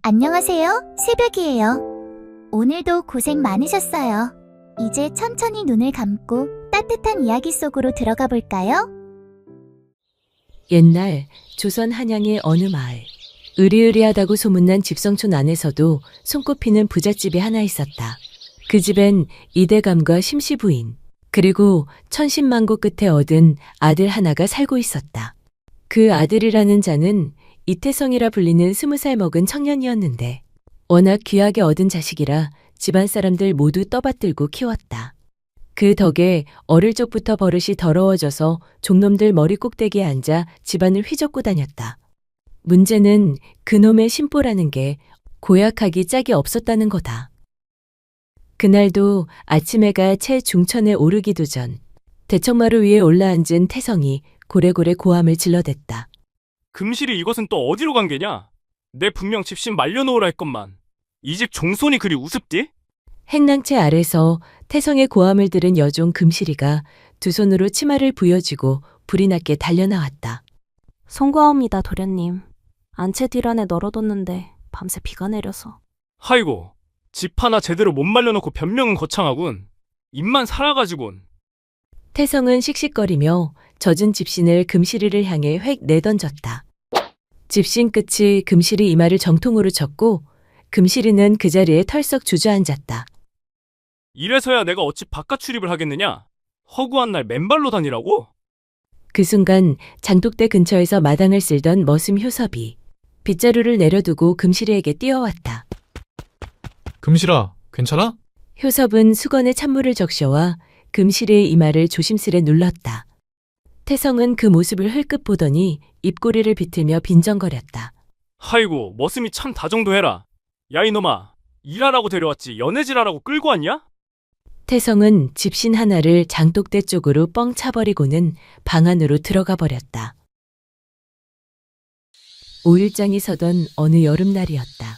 안녕하세요. 새벽이에요. 오늘도 고생 많으셨어요. 이제 천천히 눈을 감고 따뜻한 이야기 속으로 들어가 볼까요? 옛날 조선 한양의 어느 마을. 으리으리하다고 소문난 집성촌 안에서도 손꼽히는 부잣집이 하나 있었다. 그 집엔 이대감과 심시부인, 그리고 천신만고 끝에 얻은 아들 하나가 살고 있었다. 그 아들이라는 자는 이태성이라 불리는 20살 먹은 청년이었는데 워낙 귀하게 얻은 자식이라 집안 사람들 모두 떠받들고 키웠다. 그 덕에 어릴 적부터 버릇이 더러워져서 종놈들 머리 꼭대기에 앉아 집안을 휘젓고 다녔다. 문제는 그놈의 심보라는 게 고약하기 짝이 없었다는 거다. 그날도 아침 해가 채 중천에 오르기도 전 대청마루 위에 올라앉은 태성이 고래고래 고함을 질러댔다. 금실이 이것은 또 어디로 간 게냐? 내 분명 집신 말려놓으라 했건만. 이 집 종손이 그리 우습디? 행랑채 아래서 태성의 고함을 들은 여종 금실이가 두 손으로 치마를 부여쥐고 불이 났게 달려나왔다. 송구하옵니다, 도련님. 안채 뒷 안에 널어뒀는데 밤새 비가 내려서. 하이고, 집 하나 제대로 못 말려놓고 변명은 거창하군. 입만 살아가지곤. 태성은 씩씩거리며 젖은 집신을 금실이를 향해 획 내던졌다. 집신 끝이 금실이 이마를 정통으로 쳤고 금실이는 그 자리에 털썩 주저앉았다. 이래서야 내가 어찌 바깥 출입을 하겠느냐? 허구한 날 맨발로 다니라고? 그 순간 장독대 근처에서 마당을 쓸던 머슴 효섭이 빗자루를 내려두고 금실이에게 뛰어왔다. 금실아, 괜찮아? 효섭은 수건에 찬물을 적셔와 금실이의 이마를 조심스레 눌렀다. 태성은 그 모습을 흘끗 보더니 입꼬리를 비틀며 빈정거렸다. 하이고, 머슴이 참 다정도 해라. 야 이놈아, 일하라고 데려왔지 연애질하라고 끌고 왔냐? 태성은 집신 하나를 장독대 쪽으로 뻥 차버리고는 방 안으로 들어가 버렸다. 5일장이 서던 어느 여름날이었다.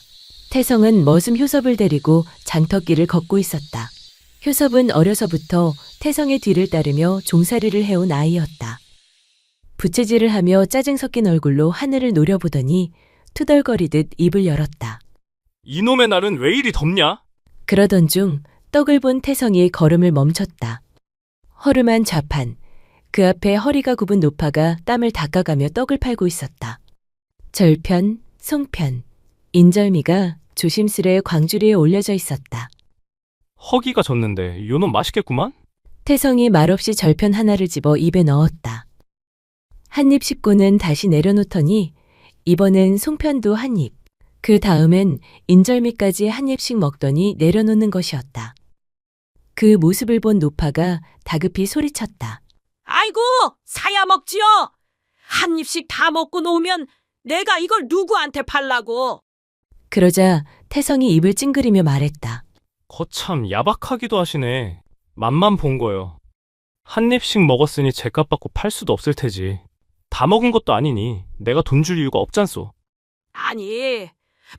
태성은 머슴 효섭을 데리고 장터길을 걷고 있었다. 효섭은 어려서부터 태성의 뒤를 따르며 종살이를 해온 아이였다. 부채질을 하며 짜증 섞인 얼굴로 하늘을 노려보더니 투덜거리듯 입을 열었다. 이놈의 날은 왜 이리 덥냐? 그러던 중 떡을 본 태성이 걸음을 멈췄다. 허름한 좌판, 그 앞에 허리가 굽은 노파가 땀을 닦아가며 떡을 팔고 있었다. 절편, 송편, 인절미가 조심스레 광주리에 올려져 있었다. 허기가 졌는데 요놈 맛있겠구만? 태성이 말없이 절편 하나를 집어 입에 넣었다. 한 입 씹고는 다시 내려놓더니 이번엔 송편도 한 입, 그 다음엔 인절미까지 한 입씩 먹더니 내려놓는 것이었다. 그 모습을 본 노파가 다급히 소리쳤다. 아이고, 사야 먹지요. 한 입씩 다 먹고 놓으면 내가 이걸 누구한테 팔라고. 그러자 태성이 입을 찡그리며 말했다. 거참 야박하기도 하시네. 맛만 본 거요. 한 입씩 먹었으니 제값 받고 팔 수도 없을 테지. 다 먹은 것도 아니니 내가 돈 줄 이유가 없잖소. 아니,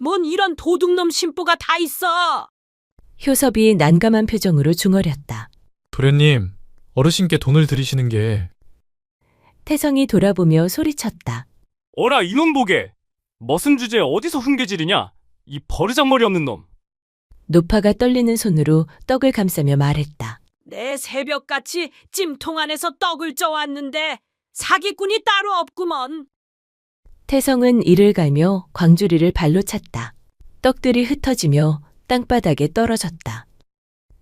뭔 이런 도둑놈 심보가 다 있어. 효섭이 난감한 표정으로 중얼였다. 도련님, 어르신께 돈을 드리시는 게 태성이 돌아보며 소리쳤다. 어라 이놈 보게. 머슴 주제에 어디서 훈계질이냐? 이 버르장머리 없는 놈. 노파가 떨리는 손으로 떡을 감싸며 말했다. 내 새벽같이 찜통 안에서 떡을 쪄왔는데 사기꾼이 따로 없구먼. 태성은 이를 갈며 광주리를 발로 찼다. 떡들이 흩어지며 땅바닥에 떨어졌다.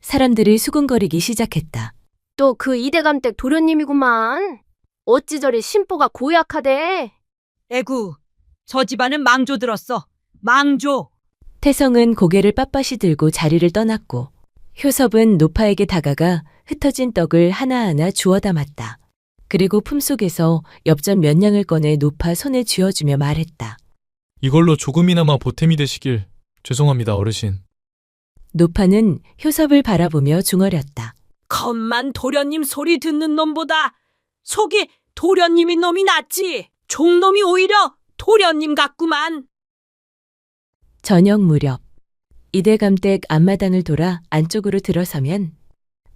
사람들이 수군거리기 시작했다. 또 그 이대감댁 도련님이구만. 어찌 저리 심보가 고약하대. 에구, 저 집안은 망조 들었어. 망조. 태성은 고개를 빳빳이 들고 자리를 떠났고 효섭은 노파에게 다가가 흩어진 떡을 하나하나 주워 담았다. 그리고 품속에서 엽전 몇 냥을 꺼내 노파 손에 쥐어주며 말했다. 이걸로 조금이나마 보탬이 되시길 죄송합니다, 어르신. 노파는 효섭을 바라보며 중얼였다. 겉만 도련님 소리 듣는 놈보다 속이 도련님인 놈이 낫지. 종놈이 오히려 도련님 같구만. 저녁 무렵 이대감댁 앞마당을 돌아 안쪽으로 들어서면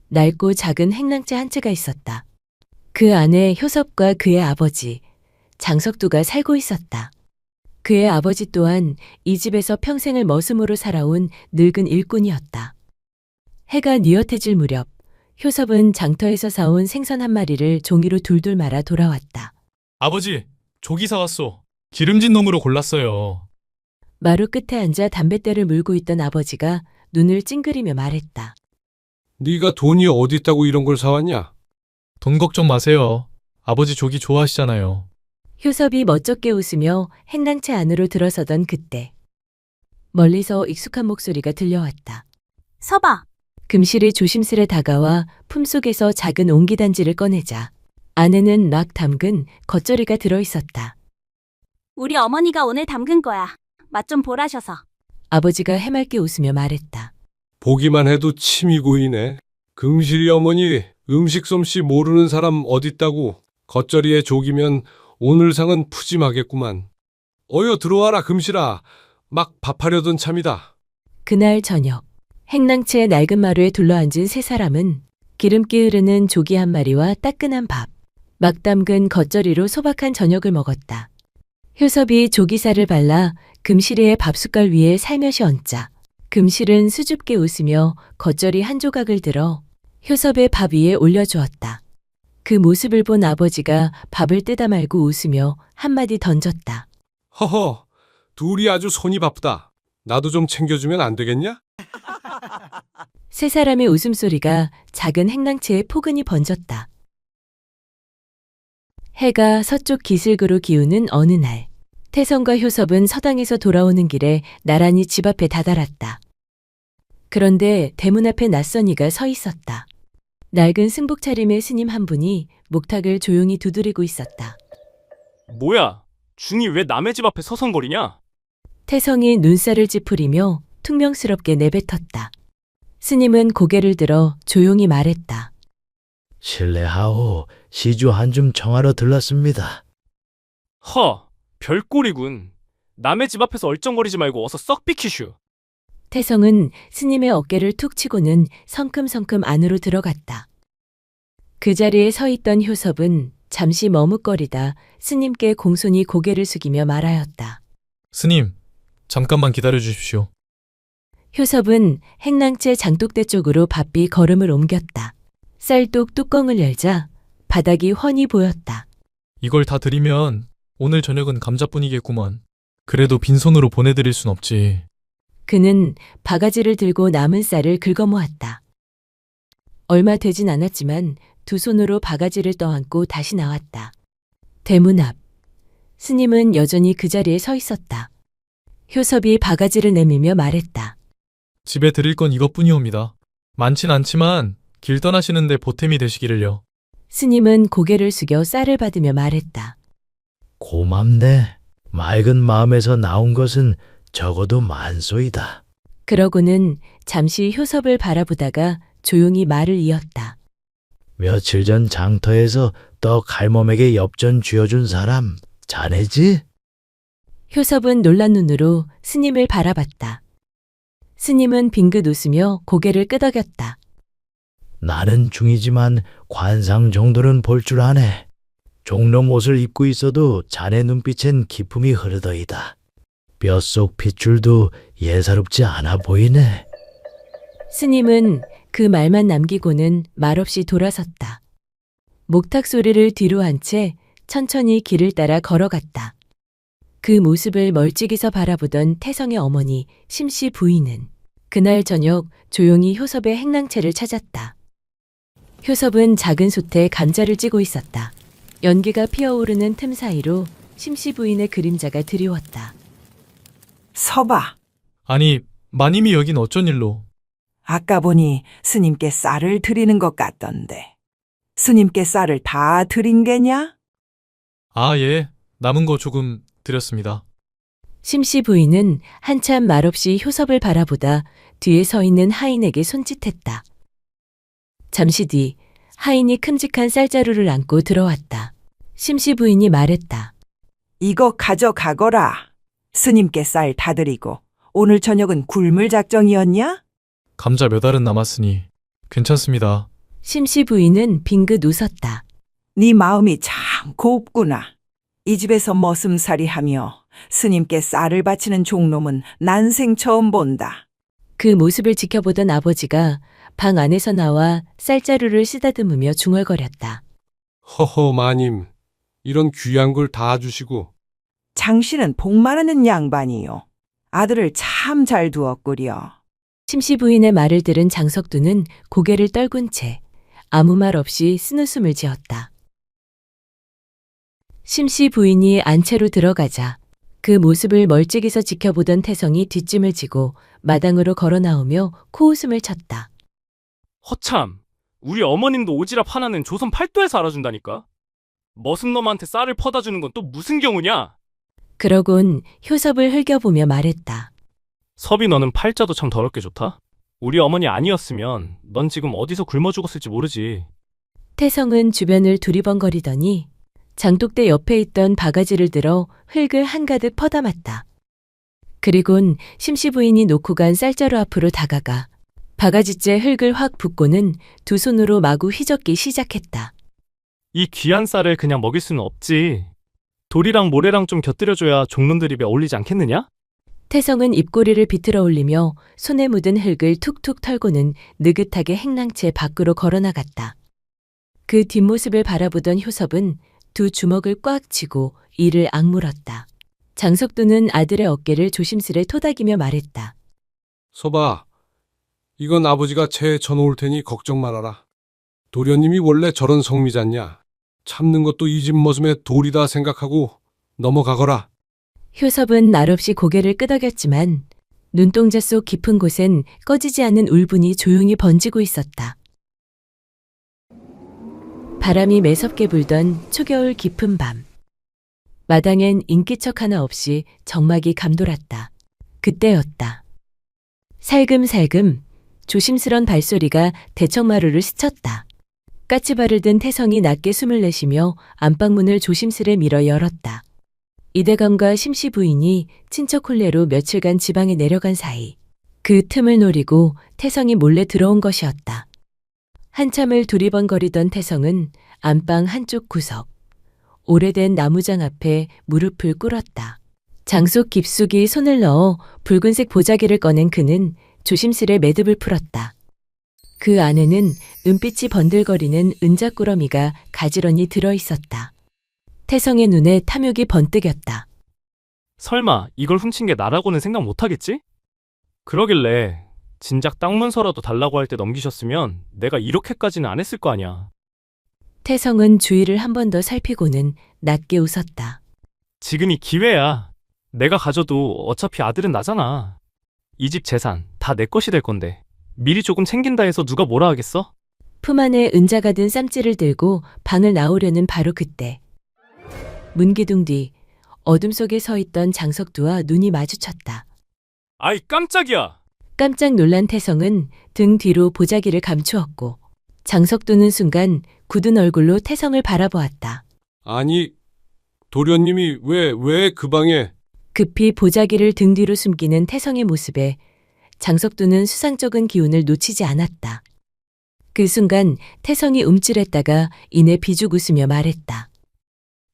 낡고 작은 행랑채 한 채가 있었다. 그 안에 효섭과 그의 아버지 장석두가 살고 있었다. 그의 아버지 또한 이 집에서 평생을 머슴으로 살아온 늙은 일꾼이었다. 해가 뉘엿해질 무렵 효섭은 장터에서 사온 생선 한 마리를 종이로 둘둘 말아 돌아왔다. 아버지, 조기 사왔소. 기름진 놈으로 골랐어요. 마루 끝에 앉아 담뱃대를 물고 있던 아버지가 눈을 찡그리며 말했다. 네가 돈이 어디 있다고 이런 걸 사왔냐? 돈 걱정 마세요. 아버지 조기 좋아하시잖아요. 효섭이 멋쩍게 웃으며 행랑채 안으로 들어서던 그때 멀리서 익숙한 목소리가 들려왔다. 서봐. 금실이 조심스레 다가와 품속에서 작은 옹기단지를 꺼내자 안에는 막 담근 겉절이가 들어있었다. 우리 어머니가 오늘 담근 거야. 맛 좀 보라셔서. 아버지가 해맑게 웃으며 말했다. 보기만 해도 침이 고이네. 금실이 어머니 음식 솜씨 모르는 사람 어딨다고. 겉절이에 조기면 오늘 상은 푸짐하겠구만. 어여 들어와라 금실아. 막 밥하려던 참이다. 그날 저녁 행랑채의 낡은 마루에 둘러앉은 세 사람은 기름기 흐르는 조기 한 마리와 따끈한 밥, 막 담근 겉절이로 소박한 저녁을 먹었다. 효섭이 조기살을 발라 금실이의 밥숟갈 위에 살며시 얹자 금실은 수줍게 웃으며 겉절이 한 조각을 들어 효섭의 밥 위에 올려주었다. 그 모습을 본 아버지가 밥을 뜯어 말고 웃으며 한마디 던졌다. 허허, 둘이 아주 손이 바쁘다. 나도 좀 챙겨주면 안 되겠냐? 세 사람의 웃음소리가 작은 행랑채에 포근히 번졌다. 해가 서쪽 기슭으로 기우는 어느 날, 태성과 효섭은 서당에서 돌아오는 길에 나란히 집 앞에 다다랐다. 그런데 대문 앞에 낯선이가 서 있었다. 낡은 승복 차림의 스님 한 분이 목탁을 조용히 두드리고 있었다. 뭐야? 중이 왜 남의 집 앞에 서성거리냐? 태성이 눈살을 찌푸리며 퉁명스럽게 내뱉었다. 스님은 고개를 들어 조용히 말했다. 실례하오, 시주 한 줌 청하러 들렀습니다. 허, 별꼴이군. 남의 집 앞에서 얼쩡거리지 말고 어서 썩 비키슈. 태성은 스님의 어깨를 툭 치고는 성큼성큼 안으로 들어갔다. 그 자리에 서 있던 효섭은 잠시 머뭇거리다 스님께 공손히 고개를 숙이며 말하였다. 스님, 잠깐만 기다려 주십시오. 효섭은 행랑채 장독대 쪽으로 바삐 걸음을 옮겼다. 쌀독 뚜껑을 열자 바닥이 훤히 보였다. 이걸 다 드리면 오늘 저녁은 감자뿐이겠구먼. 그래도 빈손으로 보내드릴 순 없지. 그는 바가지를 들고 남은 쌀을 긁어모았다. 얼마 되진 않았지만 두 손으로 바가지를 떠안고 다시 나왔다. 대문 앞. 스님은 여전히 그 자리에 서 있었다. 효섭이 바가지를 내밀며 말했다. 집에 드릴 건 이것뿐이옵니다. 많진 않지만 길 떠나시는데 보탬이 되시기를요. 스님은 고개를 숙여 쌀을 받으며 말했다. 고맙네. 맑은 마음에서 나온 것은 적어도 만소이다. 그러고는 잠시 효섭을 바라보다가 조용히 말을 이었다. 며칠 전 장터에서 떡 할멈에게 엽전 쥐어준 사람 자네지? 효섭은 놀란 눈으로 스님을 바라봤다. 스님은 빙긋 웃으며 고개를 끄덕였다. 나는 중이지만 관상 정도는 볼 줄 아네. 종롱 옷을 입고 있어도 자네 눈빛엔 기품이 흐르더이다. 뼛속 핏줄도 예사롭지 않아 보이네. 스님은 그 말만 남기고는 말없이 돌아섰다. 목탁 소리를 뒤로 한 채 천천히 길을 따라 걸어갔다. 그 모습을 멀찍이서 바라보던 태성의 어머니 심씨 부인은 그날 저녁 조용히 효섭의 행랑채를 찾았다. 효섭은 작은 솥에 감자를 찌고 있었다. 연기가 피어오르는 틈 사이로 심씨 부인의 그림자가 드리웠다. 서봐. 아니, 마님이 여긴 어쩐 일로? 아까 보니 스님께 쌀을 드리는 것 같던데. 스님께 쌀을 다 드린 게냐? 아, 예. 남은 거 조금 드렸습니다. 심씨 부인은 한참 말없이 효섭을 바라보다 뒤에 서 있는 하인에게 손짓했다. 잠시 뒤 하인이 큼직한 쌀자루를 안고 들어왔다. 심씨 부인이 말했다. 이거 가져가거라. 스님께 쌀 다 드리고 오늘 저녁은 굶을 작정이었냐? 감자 몇 알은 남았으니 괜찮습니다. 심씨 부인은 빙긋 웃었다. 네 마음이 참 곱구나. 이 집에서 머슴살이하며 스님께 쌀을 바치는 종놈은 난생 처음 본다. 그 모습을 지켜보던 아버지가 방 안에서 나와 쌀자루를 쓰다듬으며 중얼거렸다. 허허 마님, 이런 귀한 걸 다 주시고 장씨는 복 많은 양반이요. 아들을 참 잘 두었구려. 심씨 부인의 말을 들은 장석두는 고개를 떨군 채 아무 말 없이 쓴웃음을 지었다. 심씨 부인이 안채로 들어가자 그 모습을 멀찍이서 지켜보던 태성이 뒷짐을 지고 마당으로 걸어 나오며 코웃음을 쳤다. 허참, 우리 어머님도 오지랖 하나는 조선 팔도에서 알아준다니까. 머슴 놈한테 쌀을 퍼다 주는 건 또 무슨 경우냐? 그러곤 효섭을 흘겨보며 말했다. 섭이 너는 팔자도 참 더럽게 좋다. 우리 어머니 아니었으면 넌 지금 어디서 굶어 죽었을지 모르지. 태성은 주변을 두리번거리더니 장독대 옆에 있던 바가지를 들어 흙을 한가득 퍼담았다. 그리곤 심씨 부인이 놓고 간 쌀자루 앞으로 다가가 바가지째 흙을 확 붓고는 두 손으로 마구 휘젓기 시작했다. 이 귀한 쌀을 그냥 먹일 수는 없지. 돌이랑 모래랑 좀 곁들여줘야 종놈들 입에 어울리지 않겠느냐? 태성은 입꼬리를 비틀어 올리며 손에 묻은 흙을 툭툭 털고는 느긋하게 행랑채 밖으로 걸어나갔다. 그 뒷모습을 바라보던 효섭은 두 주먹을 꽉 쥐고 이를 악물었다. 장석두는 아들의 어깨를 조심스레 토닥이며 말했다. 서봐, 이건 아버지가 채 쳐놓을 테니 걱정 말아라. 도련님이 원래 저런 성미잖냐. 참는 것도 이 집 머슴의 도리다 생각하고 넘어가거라. 효섭은 말없이 고개를 끄덕였지만 눈동자 속 깊은 곳엔 꺼지지 않는 울분이 조용히 번지고 있었다. 바람이 매섭게 불던 초겨울 깊은 밤. 마당엔 인기척 하나 없이 정막이 감돌았다. 그때였다. 살금살금 조심스런 발소리가 대청마루를 스쳤다. 까치발을 든 태성이 낮게 숨을 내쉬며 안방문을 조심스레 밀어 열었다. 이대감과 심씨 부인이 친척 혼례로 며칠간 지방에 내려간 사이 그 틈을 노리고 태성이 몰래 들어온 것이었다. 한참을 두리번거리던 태성은 안방 한쪽 구석, 오래된 나무장 앞에 무릎을 꿇었다. 장속 깊숙이 손을 넣어 붉은색 보자기를 꺼낸 그는 조심스레 매듭을 풀었다. 그 안에는 은빛이 번들거리는 은자꾸러미가 가지런히 들어있었다. 태성의 눈에 탐욕이 번뜩였다. 설마 이걸 훔친 게 나라고는 생각 못하겠지? 그러길래 진작 땅 문서라도 달라고 할 때 넘기셨으면 내가 이렇게까지는 안 했을 거 아니야. 태성은 주위를 한 번 더 살피고는 낮게 웃었다. 지금이 기회야. 내가 가져도 어차피 아들은 나잖아. 이 집 재산 다 내 것이 될 건데 미리 조금 챙긴다 해서 누가 뭐라 하겠어? 품 안에 은자가 든 쌈지를 들고 방을 나오려는 바로 그때 문기둥 뒤 어둠 속에 서 있던 장석두와 눈이 마주쳤다. 아이 깜짝이야! 깜짝 놀란 태성은 등 뒤로 보자기를 감추었고 장석두는 순간 굳은 얼굴로 태성을 바라보았다. 아니, 도련님이 왜 그 방에... 급히 보자기를 등 뒤로 숨기는 태성의 모습에 장석두는 수상쩍은 기운을 놓치지 않았다. 그 순간 태성이 움찔했다가 이내 비죽 웃으며 말했다.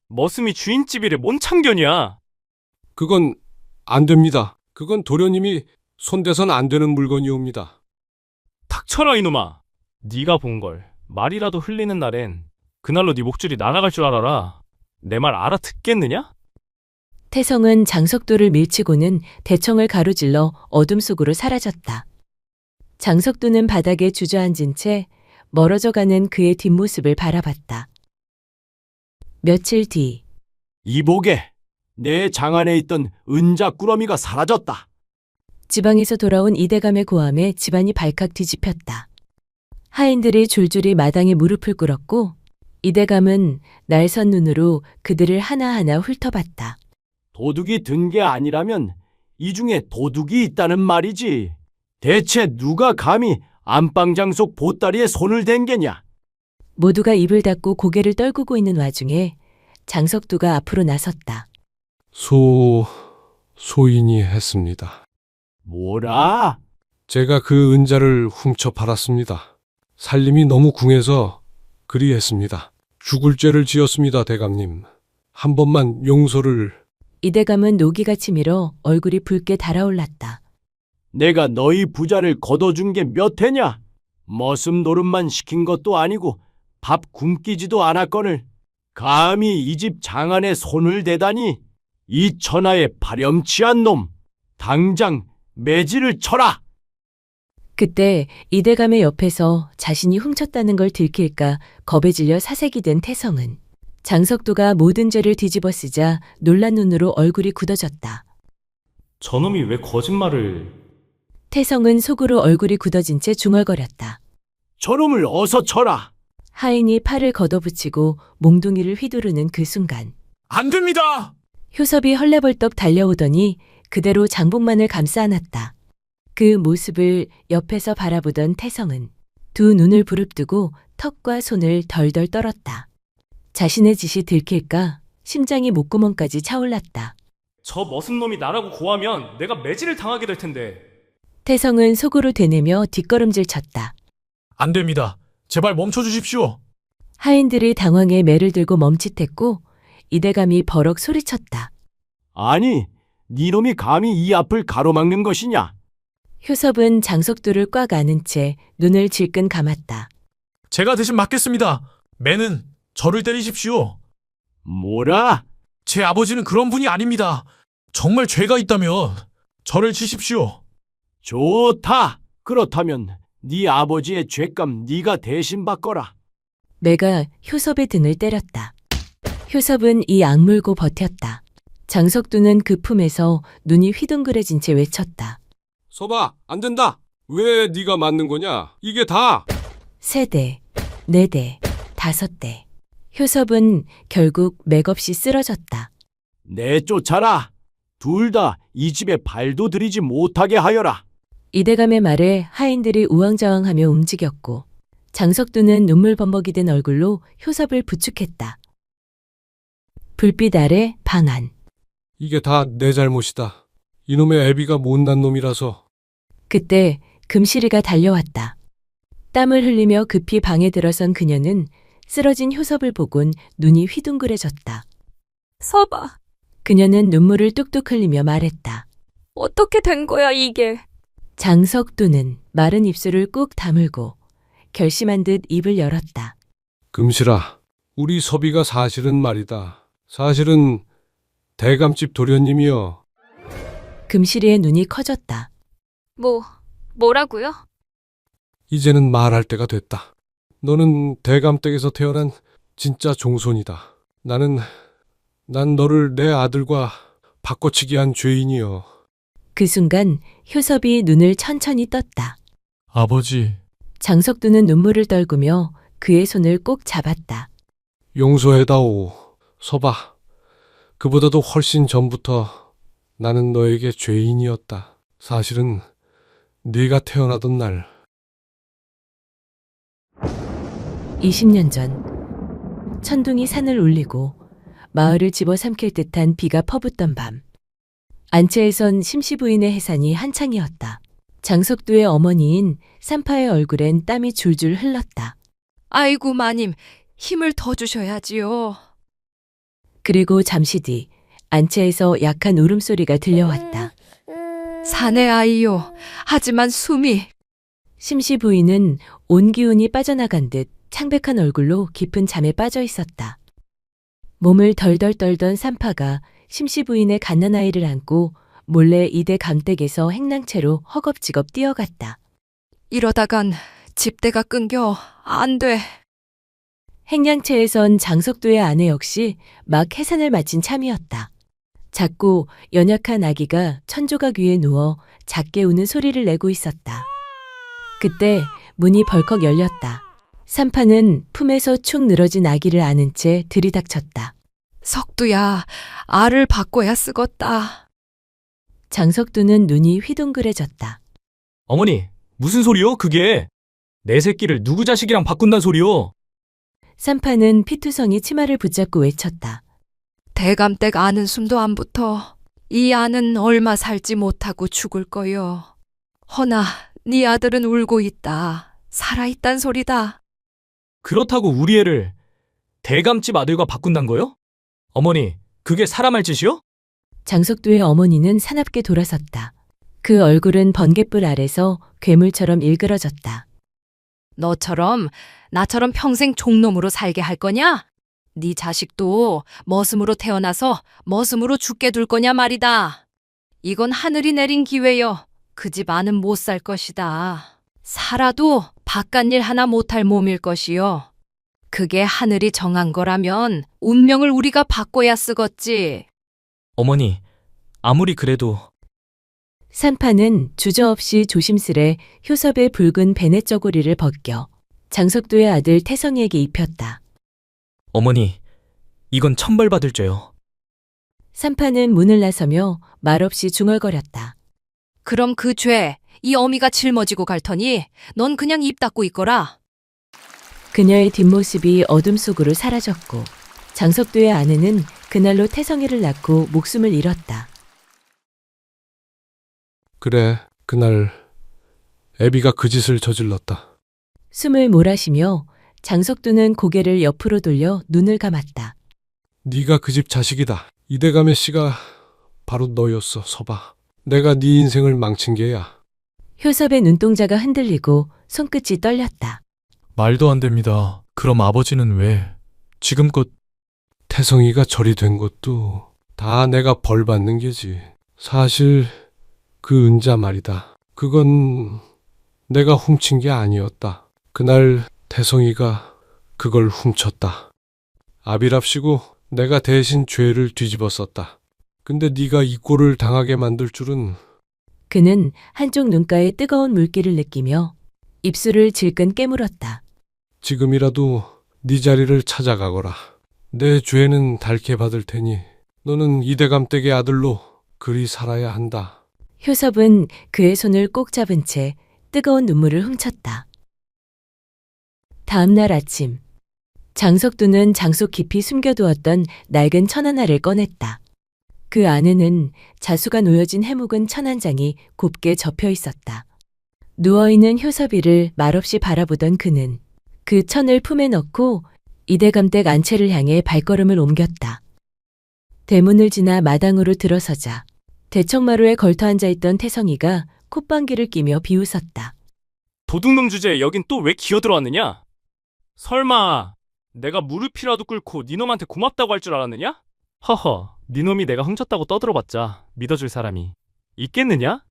머슴이 주인집이래 뭔 참견이야. 그건 안 됩니다. 그건 도련님이 손대선 안 되는 물건이옵니다. 닥쳐라 이놈아. 네가 본 걸 말이라도 흘리는 날엔 그날로 네 목줄이 날아갈 줄 알아라. 내 말 알아듣겠느냐? 태성은 장석두를 밀치고는 대청을 가로질러 어둠 속으로 사라졌다. 장석두는 바닥에 주저앉은 채 멀어져 가는 그의 뒷모습을 바라봤다. 며칠 뒤 이보게, 내 장 안에 있던 은자꾸러미가 사라졌다. 지방에서 돌아온 이대감의 고함에 집안이 발칵 뒤집혔다. 하인들이 줄줄이 마당에 무릎을 꿇었고 이대감은 날선 눈으로 그들을 하나하나 훑어봤다. 도둑이 든 게 아니라면 이 중에 도둑이 있다는 말이지. 대체 누가 감히 안방장 속 보따리에 손을 댄 게냐? 모두가 입을 닫고 고개를 떨구고 있는 와중에 장석두가 앞으로 나섰다. 소인이 했습니다. 뭐라? 제가 그 은자를 훔쳐 팔았습니다. 살림이 너무 궁해서 그리 했습니다. 죽을 죄를 지었습니다, 대감님. 한 번만 용서를... 이대감은 노기가 치밀어 얼굴이 붉게 달아올랐다. 내가 너희 부자를 거둬준 게 몇 해냐? 머슴 노릇만 시킨 것도 아니고 밥 굶기지도 않았거늘 감히 이 집 장안에 손을 대다니 이 천하의 파렴치한 놈 당장 매질을 쳐라. 그때 이대감의 옆에서 자신이 훔쳤다는 걸 들킬까 겁에 질려 사색이 된 태성은 장석도가 모든 죄를 뒤집어 쓰자 놀란 눈으로 얼굴이 굳어졌다. 저놈이 왜 거짓말을... 태성은 속으로 얼굴이 굳어진 채 중얼거렸다. 저놈을 어서 쳐라. 하인이 팔을 걷어붙이고 몽둥이를 휘두르는 그 순간 안 됩니다! 효섭이 헐레벌떡 달려오더니 그대로 장복만을 감싸 안았다. 그 모습을 옆에서 바라보던 태성은 두 눈을 부릅뜨고 턱과 손을 덜덜 떨었다. 자신의 짓이 들킬까 심장이 목구멍까지 차올랐다. 저 머슴놈이 나라고 고하면 내가 매질을 당하게 될 텐데. 태성은 속으로 되뇌며 뒷걸음질 쳤다. 안 됩니다. 제발 멈춰주십시오. 하인들이 당황해 매를 들고 멈칫했고 이대감이 버럭 소리쳤다. 아니, 니놈이 감히 이 앞을 가로막는 것이냐? 효섭은 장석두를 꽉 안은 채 눈을 질끈 감았다. 제가 대신 맞겠습니다. 매는 저를 때리십시오. 뭐라? 제 아버지는 그런 분이 아닙니다. 정말 죄가 있다면 저를 치십시오. 좋다. 그렇다면 네 아버지의 죄감 네가 대신 받거라. 매가 효섭의 등을 때렸다. 효섭은 이 악물고 버텼다. 장석두는 그 품에서 눈이 휘둥그레진 채 외쳤다. 서봐, 안 된다. 왜 네가 맞는 거냐? 이게 다. 3대, 4대, 5대. 효섭은 결국 맥없이 쓰러졌다. 내쫓아라. 둘 다 이 집에 발도 들이지 못하게 하여라. 이대감의 말에 하인들이 우왕좌왕하며 움직였고 장석두는 눈물 범벅이 된 얼굴로 효섭을 부축했다. 불빛 아래 방 안. 이게 다 내 잘못이다. 이놈의 애비가 못난 놈이라서. 그때 금실이가 달려왔다. 땀을 흘리며 급히 방에 들어선 그녀는 쓰러진 효섭을 보곤 눈이 휘둥그레졌다. 서봐. 그녀는 눈물을 뚝뚝 흘리며 말했다. 어떻게 된 거야, 이게? 장석두는 마른 입술을 꾹 다물고 결심한 듯 입을 열었다. 금실아, 우리 섭이가 사실은 말이다. 사실은 대감집 도련님이여. 금실이의 눈이 커졌다. 뭐라고요? 이제는 말할 때가 됐다. 너는 대감댁에서 태어난 진짜 종손이다. 난 너를 내 아들과 바꿔치기 한 죄인이여. 그 순간 효섭이 눈을 천천히 떴다. 아버지. 장석두는 눈물을 떨구며 그의 손을 꼭 잡았다. 용서해다오. 서봐. 그보다도 훨씬 전부터 나는 너에게 죄인이었다. 사실은 네가 태어나던 날 20년 전 천둥이 산을 울리고 마을을 집어삼킬 듯한 비가 퍼붓던 밤. 안채에선 심시부인의 해산이 한창이었다. 장석두의 어머니인 산파의 얼굴엔 땀이 줄줄 흘렀다. 아이고 마님, 힘을 더 주셔야지요. 그리고 잠시 뒤 안채에서 약한 울음소리가 들려왔다. 사내 아이요. 하지만 숨이. 심시 부인은 온 기운이 빠져나간 듯 창백한 얼굴로 깊은 잠에 빠져 있었다. 몸을 덜덜 떨던 산파가 심시 부인의 갓난아이를 안고 몰래 이대 감댁에서 행랑채로 허겁지겁 뛰어갔다. 이러다간 집대가 끊겨. 안 돼. 행량채에선 장석두의 아내 역시 막 해산을 마친 참이었다. 작고 연약한 아기가 천조각 위에 누워 작게 우는 소리를 내고 있었다. 그때 문이 벌컥 열렸다. 산파는 품에서 축 늘어진 아기를 안은 채 들이닥쳤다. 석두야, 알을 바꿔야 쓰겄다. 장석두는 눈이 휘둥그레졌다. 어머니, 무슨 소리요, 그게? 내 새끼를 누구 자식이랑 바꾼단 소리요? 산파는 피투성이 치마를 붙잡고 외쳤다. 대감댁 아는 숨도 안 붙어. 이 아는 얼마 살지 못하고 죽을 거요. 허나 네 아들은 울고 있다. 살아있단 소리다. 그렇다고 우리 애를 대감집 아들과 바꾼단 거요? 어머니, 그게 사람 할 짓이요? 장석두의 어머니는 사납게 돌아섰다. 그 얼굴은 번갯불 아래서 괴물처럼 일그러졌다. 너처럼 나처럼 평생 종놈으로 살게 할 거냐? 네 자식도 머슴으로 태어나서 머슴으로 죽게 둘 거냐 말이다. 이건 하늘이 내린 기회여. 그 집 안은 못 살 것이다. 살아도 바깥일 하나 못할 몸일 것이요. 그게 하늘이 정한 거라면 운명을 우리가 바꿔야 쓰겄지. 어머니, 아무리 그래도 산파는 주저없이 조심스레 효섭의 붉은 베넷 저고리를 벗겨 장석두의 아들 태성이에게 입혔다. 어머니, 이건 천벌받을 죄요. 산파는 문을 나서며 말없이 중얼거렸다. 그럼 그 죄, 이 어미가 짊어지고 갈 터니 넌 그냥 입 닫고 있거라. 그녀의 뒷모습이 어둠 속으로 사라졌고 장석두의 아내는 그날로 태성이를 낳고 목숨을 잃었다. 그래, 그날 애비가 그 짓을 저질렀다. 숨을 몰아쉬며 장석두는 고개를 옆으로 돌려 눈을 감았다. 네가 그 집 자식이다. 이대감의 씨가 바로 너였어, 서봐. 내가 네 인생을 망친 게야. 효섭의 눈동자가 흔들리고 손끝이 떨렸다. 말도 안 됩니다. 그럼 아버지는 왜 지금껏 태성이가 절이 된 것도 다 내가 벌 받는 게지. 사실 그 은자 말이다. 그건 내가 훔친 게 아니었다. 그날 태성이가 그걸 훔쳤다. 아비랍시고 내가 대신 죄를 뒤집어 썼다. 근데 네가 이 꼴을 당하게 만들 줄은. 그는 한쪽 눈가에 뜨거운 물기를 느끼며 입술을 질끈 깨물었다. 지금이라도 네 자리를 찾아가거라. 내 죄는 닳게 받을 테니 너는 이대감 댁의 아들로 그리 살아야 한다. 효섭은 그의 손을 꼭 잡은 채 뜨거운 눈물을 훔쳤다. 다음 날 아침, 장석두는 장속 깊이 숨겨두었던 낡은 천 하나를 꺼냈다. 그 안에는 자수가 놓여진 해묵은 천 한 장이 곱게 접혀 있었다. 누워있는 효섭이를 말없이 바라보던 그는 그 천을 품에 넣고 이대감댁 안채를 향해 발걸음을 옮겼다. 대문을 지나 마당으로 들어서자 대청마루에 걸터 앉아있던 태성이가 콧방귀를 끼며 비웃었다. 도둑놈 주제에 여긴 또 왜 기어들어왔느냐? 설마 내가 무릎이라도 꿇고 니놈한테 고맙다고 할 줄 알았느냐? 허허, 니놈이 내가 훔쳤다고 떠들어봤자 믿어줄 사람이 있겠느냐?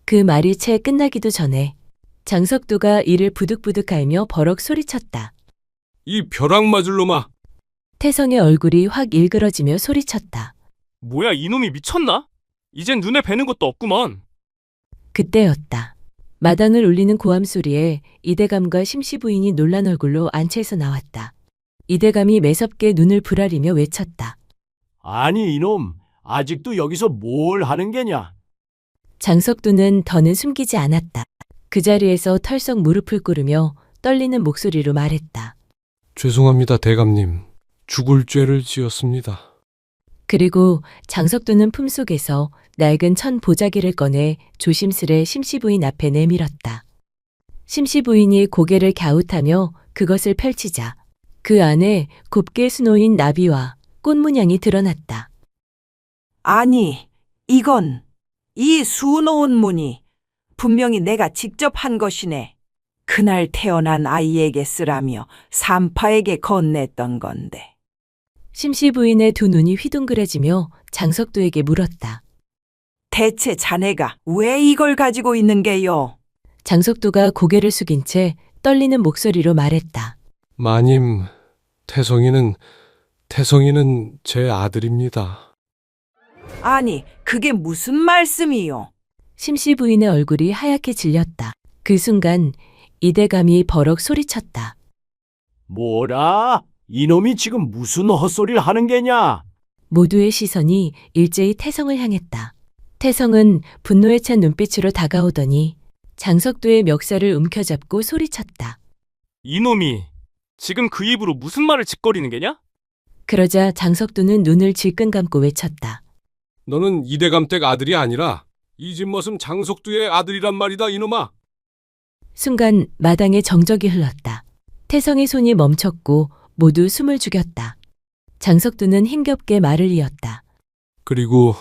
그 말이 채 끝나기도 전에 장석두가 이를 부득부득 갈며 버럭 소리쳤다. 이 벼락 맞을 놈아! 태성의 얼굴이 확 일그러지며 소리쳤다. 뭐야, 이놈이 미쳤나? 이젠 눈에 뵈는 것도 없구먼. 그때였다. 마당을 울리는 고함 소리에 이대감과 심씨 부인이 놀란 얼굴로 안채에서 나왔다. 이대감이 매섭게 눈을 부라리며 외쳤다. 아니 이놈, 아직도 여기서 뭘 하는 게냐? 장석두는 더는 숨기지 않았다. 그 자리에서 털썩 무릎을 꿇으며 떨리는 목소리로 말했다. 죄송합니다, 대감님. 죽을 죄를 지었습니다. 그리고 장석두는 품속에서 낡은 천 보자기를 꺼내 조심스레 심씨 부인 앞에 내밀었다. 심씨 부인이 고개를 갸웃하며 그것을 펼치자 그 안에 곱게 수놓인 나비와 꽃 문양이 드러났다. 아니, 이건 이 수놓은 무늬 분명히 내가 직접 한 것이네. 그날 태어난 아이에게 쓰라며 산파에게 건넸던 건데. 심씨 부인의 두 눈이 휘둥그레지며 장석두에게 물었다. 대체 자네가 왜 이걸 가지고 있는 게요? 장석두가 고개를 숙인 채 떨리는 목소리로 말했다. 마님, 태성이는 제 아들입니다. 아니, 그게 무슨 말씀이요? 심씨 부인의 얼굴이 하얗게 질렸다. 그 순간 이대감이 버럭 소리쳤다. 뭐라? 이놈이 지금 무슨 헛소리를 하는 게냐? 모두의 시선이 일제히 태성을 향했다. 태성은 분노에 찬 눈빛으로 다가오더니 장석두의 멱살을 움켜잡고 소리쳤다. 이놈이 지금 그 입으로 무슨 말을 짓거리는 게냐? 그러자 장석두는 눈을 질끈 감고 외쳤다. 너는 이대감 댁 아들이 아니라 이 집 머슴 장석두의 아들이란 말이다, 이놈아. 순간 마당에 정적이 흘렀다. 태성의 손이 멈췄고 모두 숨을 죽였다. 장석두는 힘겹게 말을 이었다. 그리고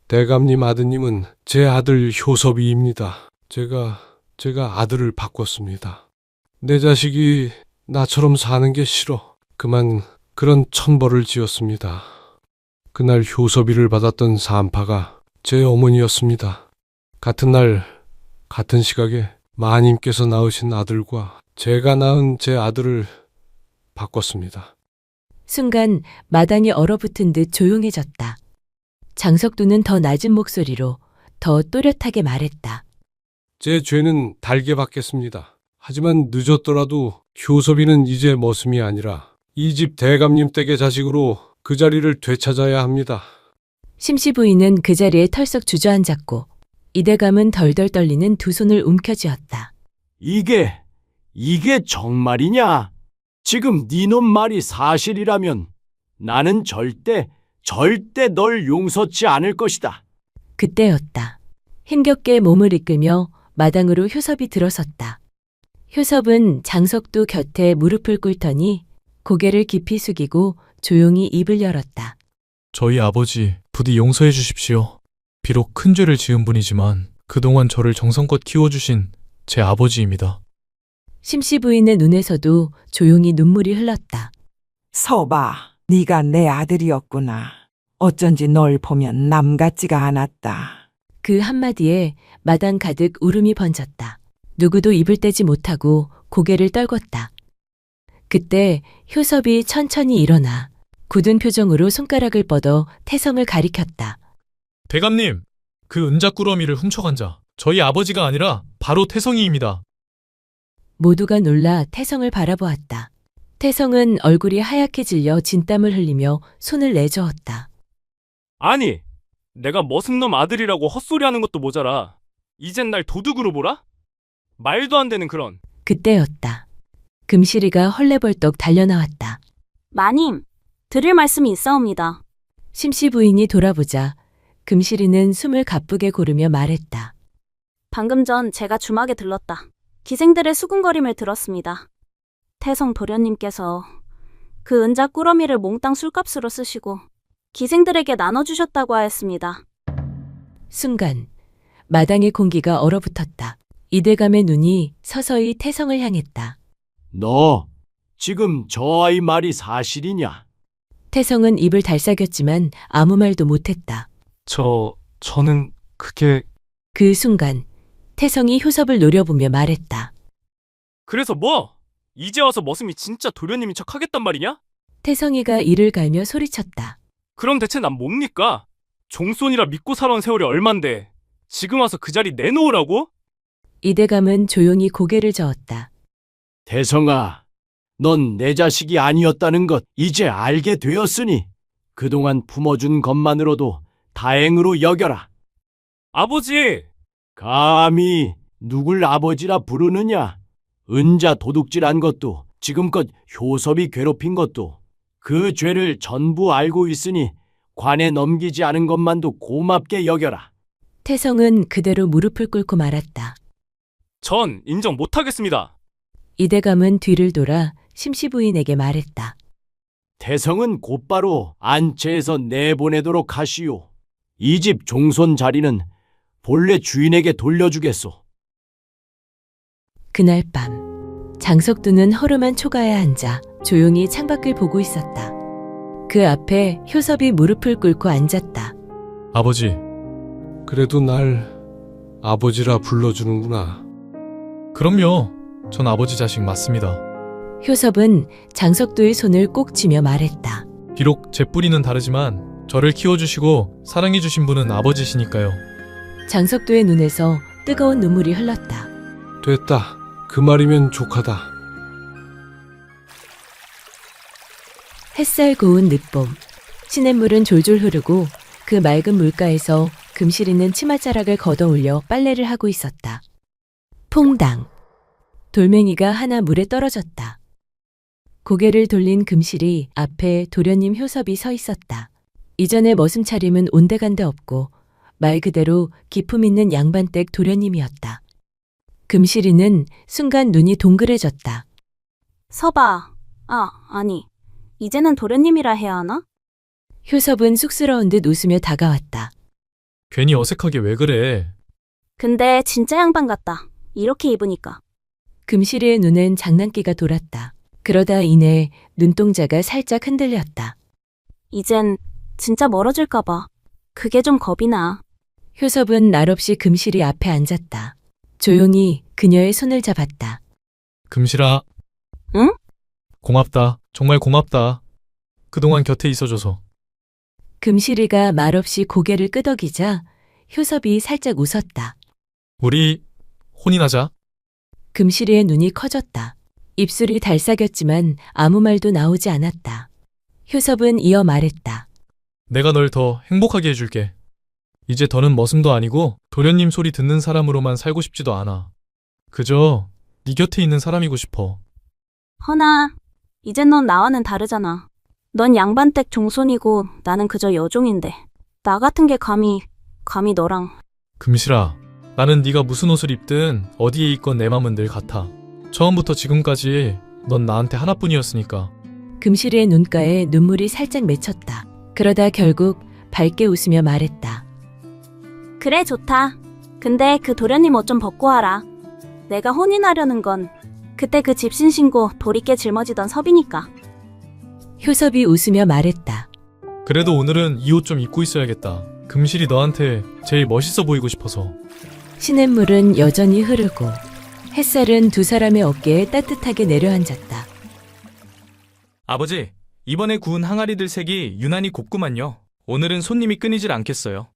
대감님 아드님은 제 아들 효섭이입니다. 제가 아들을 바꿨습니다. 내 자식이 나처럼 사는 게 싫어. 그만 그런 천벌을 지었습니다. 그날 효섭이를 받았던 산파가 제 어머니였습니다. 같은 날, 같은 시각에 마님께서 낳으신 아들과 제가 낳은 제 아들을 바꿨습니다. 순간 마당이 얼어붙은 듯 조용해졌다. 장석두는 더 낮은 목소리로 더 또렷하게 말했다. 제 죄는 달게 받겠습니다. 하지만 늦었더라도 효섭이는 이제 머슴이 아니라 이 집 대감님 댁의 자식으로 그 자리를 되찾아야 합니다. 심씨 부인은 그 자리에 털썩 주저앉았고 이대감은 덜덜 떨리는 두 손을 움켜쥐었다. 이게 정말이냐? 지금 네놈 말이 사실이라면 나는 절대 널 용서치 않을 것이다. 그때였다. 힘겹게 몸을 이끌며 마당으로 효섭이 들어섰다. 효섭은 장석두 곁에 무릎을 꿇더니 고개를 깊이 숙이고 조용히 입을 열었다. 저희 아버지 부디 용서해 주십시오. 비록 큰 죄를 지은 분이지만 그동안 저를 정성껏 키워주신 제 아버지입니다. 심씨 부인의 눈에서도 조용히 눈물이 흘렀다. 서봐, 네가 내 아들이었구나. 어쩐지 널 보면 남 같지가 않았다. 그 한마디에 마당 가득 울음이 번졌다. 누구도 입을 떼지 못하고 고개를 떨궜다. 그때 효섭이 천천히 일어나 굳은 표정으로 손가락을 뻗어 태성을 가리켰다. 대감님, 그 은자꾸러미를 훔쳐간 자 저희 아버지가 아니라 바로 태성이입니다. 모두가 놀라 태성을 바라보았다. 태성은 얼굴이 하얗게 질려 진땀을 흘리며 손을 내저었다. 아니, 내가 머슴놈 아들이라고 헛소리하는 것도 모자라 이젠 날 도둑으로 보라? 말도 안 되는 그런. 그때였다. 금실이가 헐레벌떡 달려나왔다. 마님, 드릴 말씀이 있사옵니다. 심씨 부인이 돌아보자 금실이는 숨을 가쁘게 고르며 말했다. 방금 전 제가 주막에 들렀다. 기생들의 수군거림을 들었습니다. 태성 도련님께서 그 은자 꾸러미를 몽땅 술값으로 쓰시고 기생들에게 나눠주셨다고 하였습니다. 순간 마당의 공기가 얼어붙었다. 이대감의 눈이 서서히 태성을 향했다. 너 지금 저 아이 말이 사실이냐? 태성은 입을 달싹였지만 아무 말도 못했다. 저는 그게... 그 순간 태성이 효섭을 노려보며 말했다. 그래서 뭐? 이제 와서 머슴이 진짜 도련님인 척 하겠단 말이냐? 태성이가 이를 갈며 소리쳤다. 그럼 대체 난 뭡니까? 종손이라 믿고 살아온 세월이 얼만데 지금 와서 그 자리 내놓으라고? 이대감은 조용히 고개를 저었다. 대성아, 넌 내 자식이 아니었다는 것 이제 알게 되었으니 그동안 품어준 것만으로도 다행으로 여겨라. 아버지! 감히 누굴 아버지라 부르느냐? 은자 도둑질한 것도 지금껏 효섭이 괴롭힌 것도 그 죄를 전부 알고 있으니 관에 넘기지 않은 것만도 고맙게 여겨라. 태성은 그대로 무릎을 꿇고 말았다. 전 인정 못하겠습니다. 이대감은 뒤를 돌아 심씨 부인에게 말했다. 태성은 곧바로 안채에서 내보내도록 하시오. 이 집 종손 자리는 본래 주인에게 돌려주겠소. 그날 밤 장석두는 허름한 초가에 앉아 조용히 창밖을 보고 있었다. 그 앞에 효섭이 무릎을 꿇고 앉았다. 아버지, 그래도 날 아버지라 불러주는구나. 그럼요. 전 아버지 자식 맞습니다. 효섭은 장석두의 손을 꼭 쥐며 말했다. 비록 제 뿌리는 다르지만 저를 키워주시고 사랑해주신 분은 아버지시니까요. 장석두의 눈에서 뜨거운 눈물이 흘렀다. 됐다. 그 말이면 족하다. 햇살 고운 늦봄. 시냇물은 졸졸 흐르고 그 맑은 물가에서 금실이는 치맛자락을 걷어올려 빨래를 하고 있었다. 퐁당. 돌멩이가 하나 물에 떨어졌다. 고개를 돌린 금실이 앞에 도련님 효섭이 서 있었다. 이전의 머슴 차림은 온데간데 없고 말 그대로 기품 있는 양반댁 도련님이었다. 금실이는 순간 눈이 동그래졌다. 서봐. 아니. 이제는 도련님이라 해야 하나? 효섭은 쑥스러운 듯 웃으며 다가왔다. 괜히 어색하게 왜 그래? 근데 진짜 양반 같다. 이렇게 입으니까. 금실이의 눈엔 장난기가 돌았다. 그러다 이내 눈동자가 살짝 흔들렸다. 이젠 진짜 멀어질까봐. 그게 좀 겁이 나. 효섭은 날없이 금실이 앞에 앉았다. 조용히 그녀의 손을 잡았다. 금실아. 응? 고맙다. 정말 고맙다. 그동안 곁에 있어줘서. 금실이가 말없이 고개를 끄덕이자 효섭이 살짝 웃었다. 우리 혼인하자. 금실이의 눈이 커졌다. 입술이 달싹였지만 아무 말도 나오지 않았다. 효섭은 이어 말했다. 내가 널 더 행복하게 해줄게. 이제 더는 머슴도 아니고 도련님 소리 듣는 사람으로만 살고 싶지도 않아. 그저 네 곁에 있는 사람이고 싶어. 허나, 이젠 넌 나와는 다르잖아. 넌 양반댁 종손이고 나는 그저 여종인데. 나 같은 게 감히 너랑. 금실아, 나는 네가 무슨 옷을 입든 어디에 있건 내 맘은 늘 같아. 처음부터 지금까지 넌 나한테 하나뿐이었으니까. 금실이의 눈가에 눈물이 살짝 맺혔다. 그러다 결국 밝게 웃으며 말했다. 그래, 좋다. 근데 그 도련님 옷 좀 벗고 와라. 내가 혼인하려는 건 그때 그 집신 신고 도리깨 짊어지던 섭이니까. 효섭이 웃으며 말했다. 그래도 오늘은 이 옷 좀 입고 있어야겠다. 금실이 너한테 제일 멋있어 보이고 싶어서. 시냇물은 여전히 흐르고 햇살은 두 사람의 어깨에 따뜻하게 내려앉았다. 아버지, 이번에 구운 항아리들 색이 유난히 곱구만요. 오늘은 손님이 끊이질 않겠어요.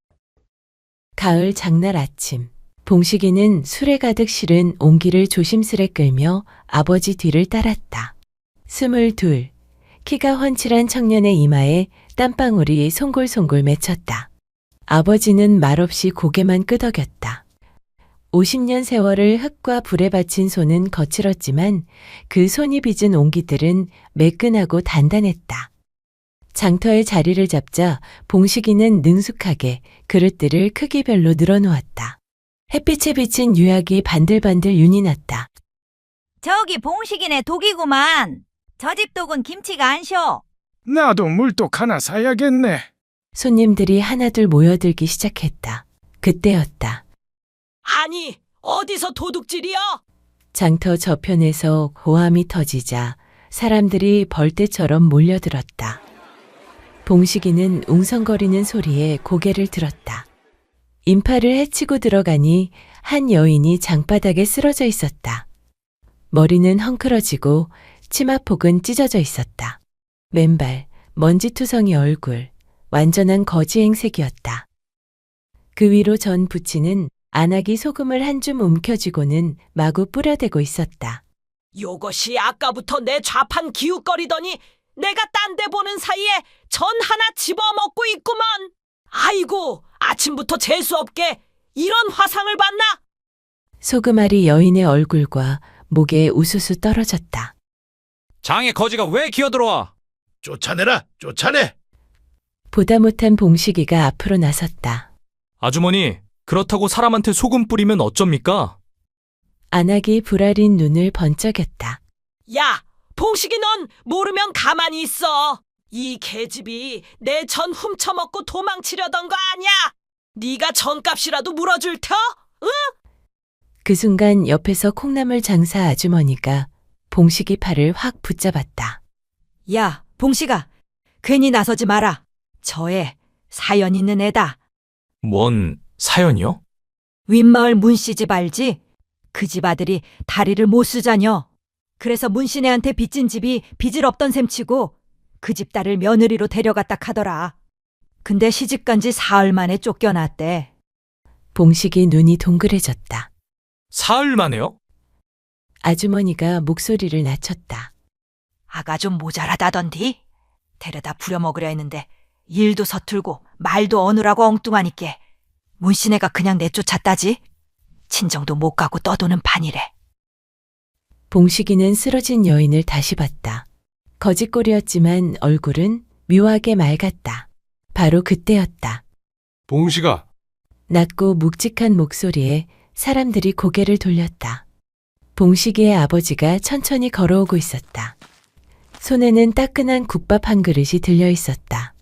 가을 장날 아침, 봉식이는 술에 가득 실은 옹기를 조심스레 끌며 아버지 뒤를 따랐다. 22, 키가 훤칠한 청년의 이마에 땀방울이 송골송골 맺혔다. 아버지는 말없이 고개만 끄덕였다. 50년 세월을 흙과 불에 바친 손은 거칠었지만 그 손이 빚은 옹기들은 매끈하고 단단했다. 장터에 자리를 잡자 봉식이는 능숙하게 그릇들을 크기별로 늘어놓았다. 햇빛에 비친 유약이 반들반들 윤이 났다. 저기 봉식이네 독이구만. 저 집 독은 김치가 안 쉬어. 나도 물독 하나 사야겠네. 손님들이 하나둘 모여들기 시작했다. 그때였다. 아니, 어디서 도둑질이여? 장터 저편에서 고함이 터지자 사람들이 벌떼처럼 몰려들었다. 봉식이는 웅성거리는 소리에 고개를 들었다. 인파를 헤치고 들어가니 한 여인이 장바닥에 쓰러져 있었다. 머리는 헝클어지고 치마폭은 찢어져 있었다. 맨발, 먼지투성이 얼굴, 완전한 거지 행색이었다. 그 위로 전 부치는 안하기 소금을 한 줌 움켜쥐고는 마구 뿌려대고 있었다. 요것이 아까부터 내 좌판 기웃거리더니 내가 딴 데 보는 사이에 전 하나 집어먹고 있구먼. 아이고, 아침부터 재수없게 이런 화상을 봤나? 소금알이 여인의 얼굴과 목에 우수수 떨어졌다. 장의 거지가 왜 기어들어와? 쫓아내라, 쫓아내! 보다 못한 봉식이가 앞으로 나섰다. 아주머니, 그렇다고 사람한테 소금 뿌리면 어쩝니까? 안하기 불알인 눈을 번쩍였다. 야, 봉식이 넌 모르면 가만히 있어. 이 계집이 내 전 훔쳐먹고 도망치려던 거 아니야? 네가 전값이라도 물어줄 터? 응? 그 순간 옆에서 콩나물 장사 아주머니가 봉식이 팔을 확 붙잡았다. 야, 봉식아. 괜히 나서지 마라. 저 애 사연 있는 애다. 뭔 사연이요? 윗마을 문씨 집 알지? 그 집 아들이 다리를 못 쓰자녀. 그래서 문씨네한테 빚진 집이 빚을 없던 셈치고 그 집 딸을 며느리로 데려갔다 카더라. 근데 시집간 지 사흘 만에 쫓겨났대. 봉식이 눈이 동그래졌다. 사흘 만에요? 아주머니가 목소리를 낮췄다. 아가 좀 모자라다던디? 데려다 부려먹으려 했는데 일도 서툴고 말도 어느라고 엉뚱하니께 문씨네가 그냥 내쫓았다지? 친정도 못 가고 떠도는 판이래. 봉식이는 쓰러진 여인을 다시 봤다. 거짓골이었지만 얼굴은 묘하게 맑았다. 바로 그때였다. 봉식아. 낮고 묵직한 목소리에 사람들이 고개를 돌렸다. 봉식이의 아버지가 천천히 걸어오고 있었다. 손에는 따끈한 국밥 한 그릇이 들려 있었다.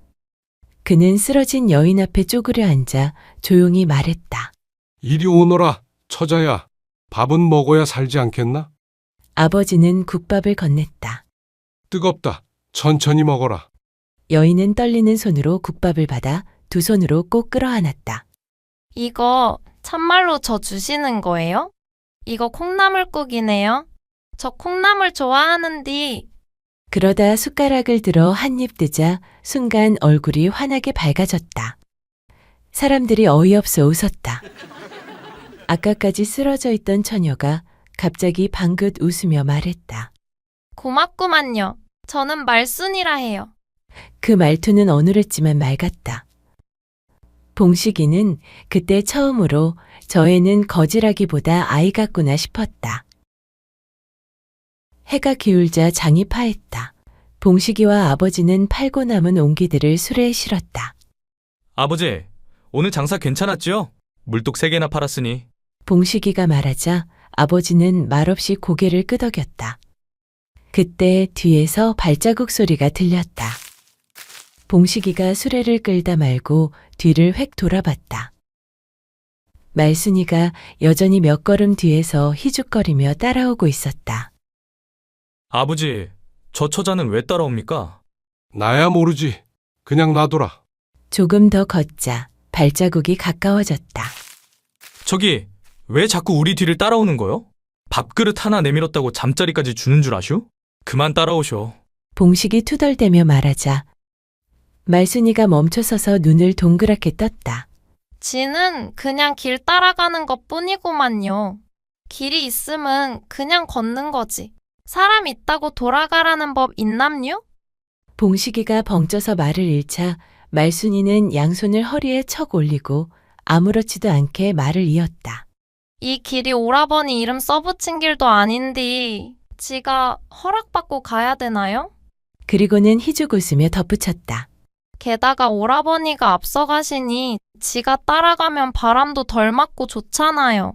그는 쓰러진 여인 앞에 쪼그려 앉아 조용히 말했다. 이리 오너라, 처자야. 밥은 먹어야 살지 않겠나? 아버지는 국밥을 건넸다. 뜨겁다. 천천히 먹어라. 여인은 떨리는 손으로 국밥을 받아 두 손으로 꼭 끌어안았다. 이거 참말로 저 주시는 거예요? 이거 콩나물국이네요. 저 콩나물 좋아하는디. 그러다 숟가락을 들어 한 입 뜨자 순간 얼굴이 환하게 밝아졌다. 사람들이 어이없어 웃었다. 아까까지 쓰러져 있던 처녀가 갑자기 방긋 웃으며 말했다. 고맙구만요. 저는 말순이라 해요. 그 말투는 어눌했지만 맑았다. 봉식이는 그때 처음으로 저 애는 거지라기보다 아이 같구나 싶었다. 해가 기울자 장이 파했다. 봉식이와 아버지는 팔고 남은 옹기들을 수레에 실었다. 아버지, 오늘 장사 괜찮았지요? 물뚝 3개나 팔았으니. 봉식이가 말하자 아버지는 말없이 고개를 끄덕였다. 그때 뒤에서 발자국 소리가 들렸다. 봉식이가 수레를 끌다 말고 뒤를 획 돌아봤다. 말순이가 여전히 몇 걸음 뒤에서 희죽거리며 따라오고 있었다. 아버지, 저 처자는 왜 따라옵니까? 나야 모르지. 그냥 놔둬라. 조금 더 걷자 발자국이 가까워졌다. 저기, 왜 자꾸 우리 뒤를 따라오는 거요? 밥그릇 하나 내밀었다고 잠자리까지 주는 줄 아슈? 그만 따라오쇼. 봉식이 투덜대며 말하자 말순이가 멈춰서서 눈을 동그랗게 떴다. 지는 그냥 길 따라가는 것 뿐이구만요. 길이 있으면 그냥 걷는 거지. 사람 있다고 돌아가라는 법 있남요? 봉식이가 벙쪄서 말을 잃자 말순이는 양손을 허리에 척 올리고 아무렇지도 않게 말을 이었다. 이 길이 오라버니 이름 써붙인 길도 아닌데 지가 허락받고 가야 되나요? 그리고는 희죽 웃으며 덧붙였다. 게다가 오라버니가 앞서가시니 지가 따라가면 바람도 덜 맞고 좋잖아요.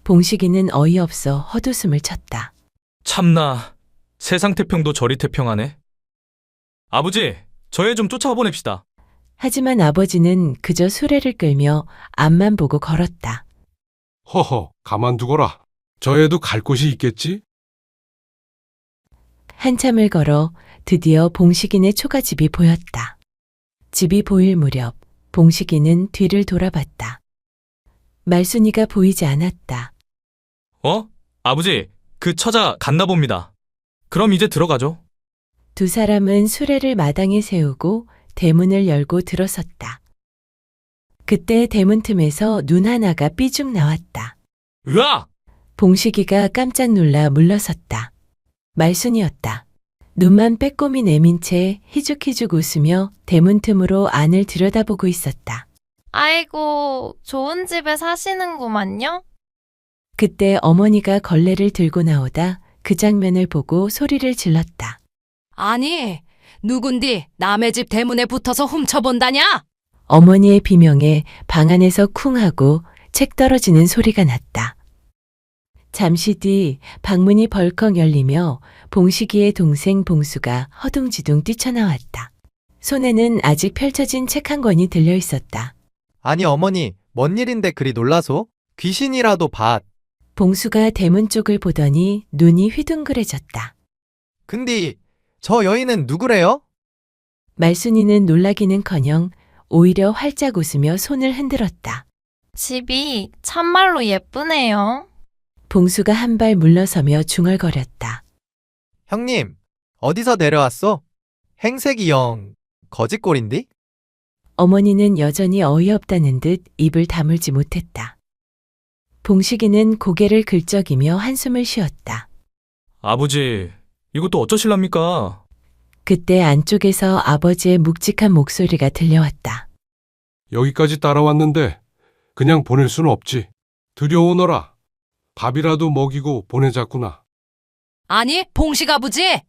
봉식이는 어이없어 헛웃음을 쳤다. 참나, 세상 태평도 저리 태평하네. 아버지, 저 애 좀 쫓아와 보냅시다. 하지만 아버지는 그저 수레를 끌며 앞만 보고 걸었다. 허허, 가만두거라. 저 애도 갈 곳이 있겠지? 한참을 걸어 드디어 봉식이네 초가집이 보였다. 집이 보일 무렵 봉식이는 뒤를 돌아봤다. 말순이가 보이지 않았다. 아버지, 그 처자 갔나 봅니다. 그럼 이제 들어가죠. 두 사람은 수레를 마당에 세우고 대문을 열고 들어섰다. 그때 대문 틈에서 눈 하나가 삐죽 나왔다. 으악! 봉식이가 깜짝 놀라 물러섰다. 말순이었다. 눈만 빼꼼히 내민 채 희죽희죽 웃으며 대문 틈으로 안을 들여다보고 있었다. 아이고, 좋은 집에 사시는구만요. 그때 어머니가 걸레를 들고 나오다 그 장면을 보고 소리를 질렀다. 아니, 누군디 남의 집 대문에 붙어서 훔쳐본다냐? 어머니의 비명에 방 안에서 쿵 하고 책 떨어지는 소리가 났다. 잠시 뒤 방문이 벌컥 열리며 봉식이의 동생 봉수가 허둥지둥 뛰쳐나왔다. 손에는 아직 펼쳐진 책 한 권이 들려 있었다. 아니 어머니, 뭔 일인데 그리 놀라소? 귀신이라도 봐. 봉수가 대문 쪽을 보더니 눈이 휘둥그레졌다. 근데 저 여인은 누구래요? 말순이는 놀라기는커녕 오히려 활짝 웃으며 손을 흔들었다. 집이 참말로 예쁘네요. 봉수가 한 발 물러서며 중얼거렸다. 형님, 어디서 내려왔소? 행색이 영 거짓골인디? 어머니는 여전히 어이없다는 듯 입을 다물지 못했다. 봉식이는 고개를 긁적이며 한숨을 쉬었다. 아버지, 이것도 어쩌실랍니까? 그때 안쪽에서 아버지의 묵직한 목소리가 들려왔다. 여기까지 따라왔는데 그냥 보낼 수는 없지. 들여오너라. 밥이라도 먹이고 보내자꾸나. 아니, 봉식 아버지!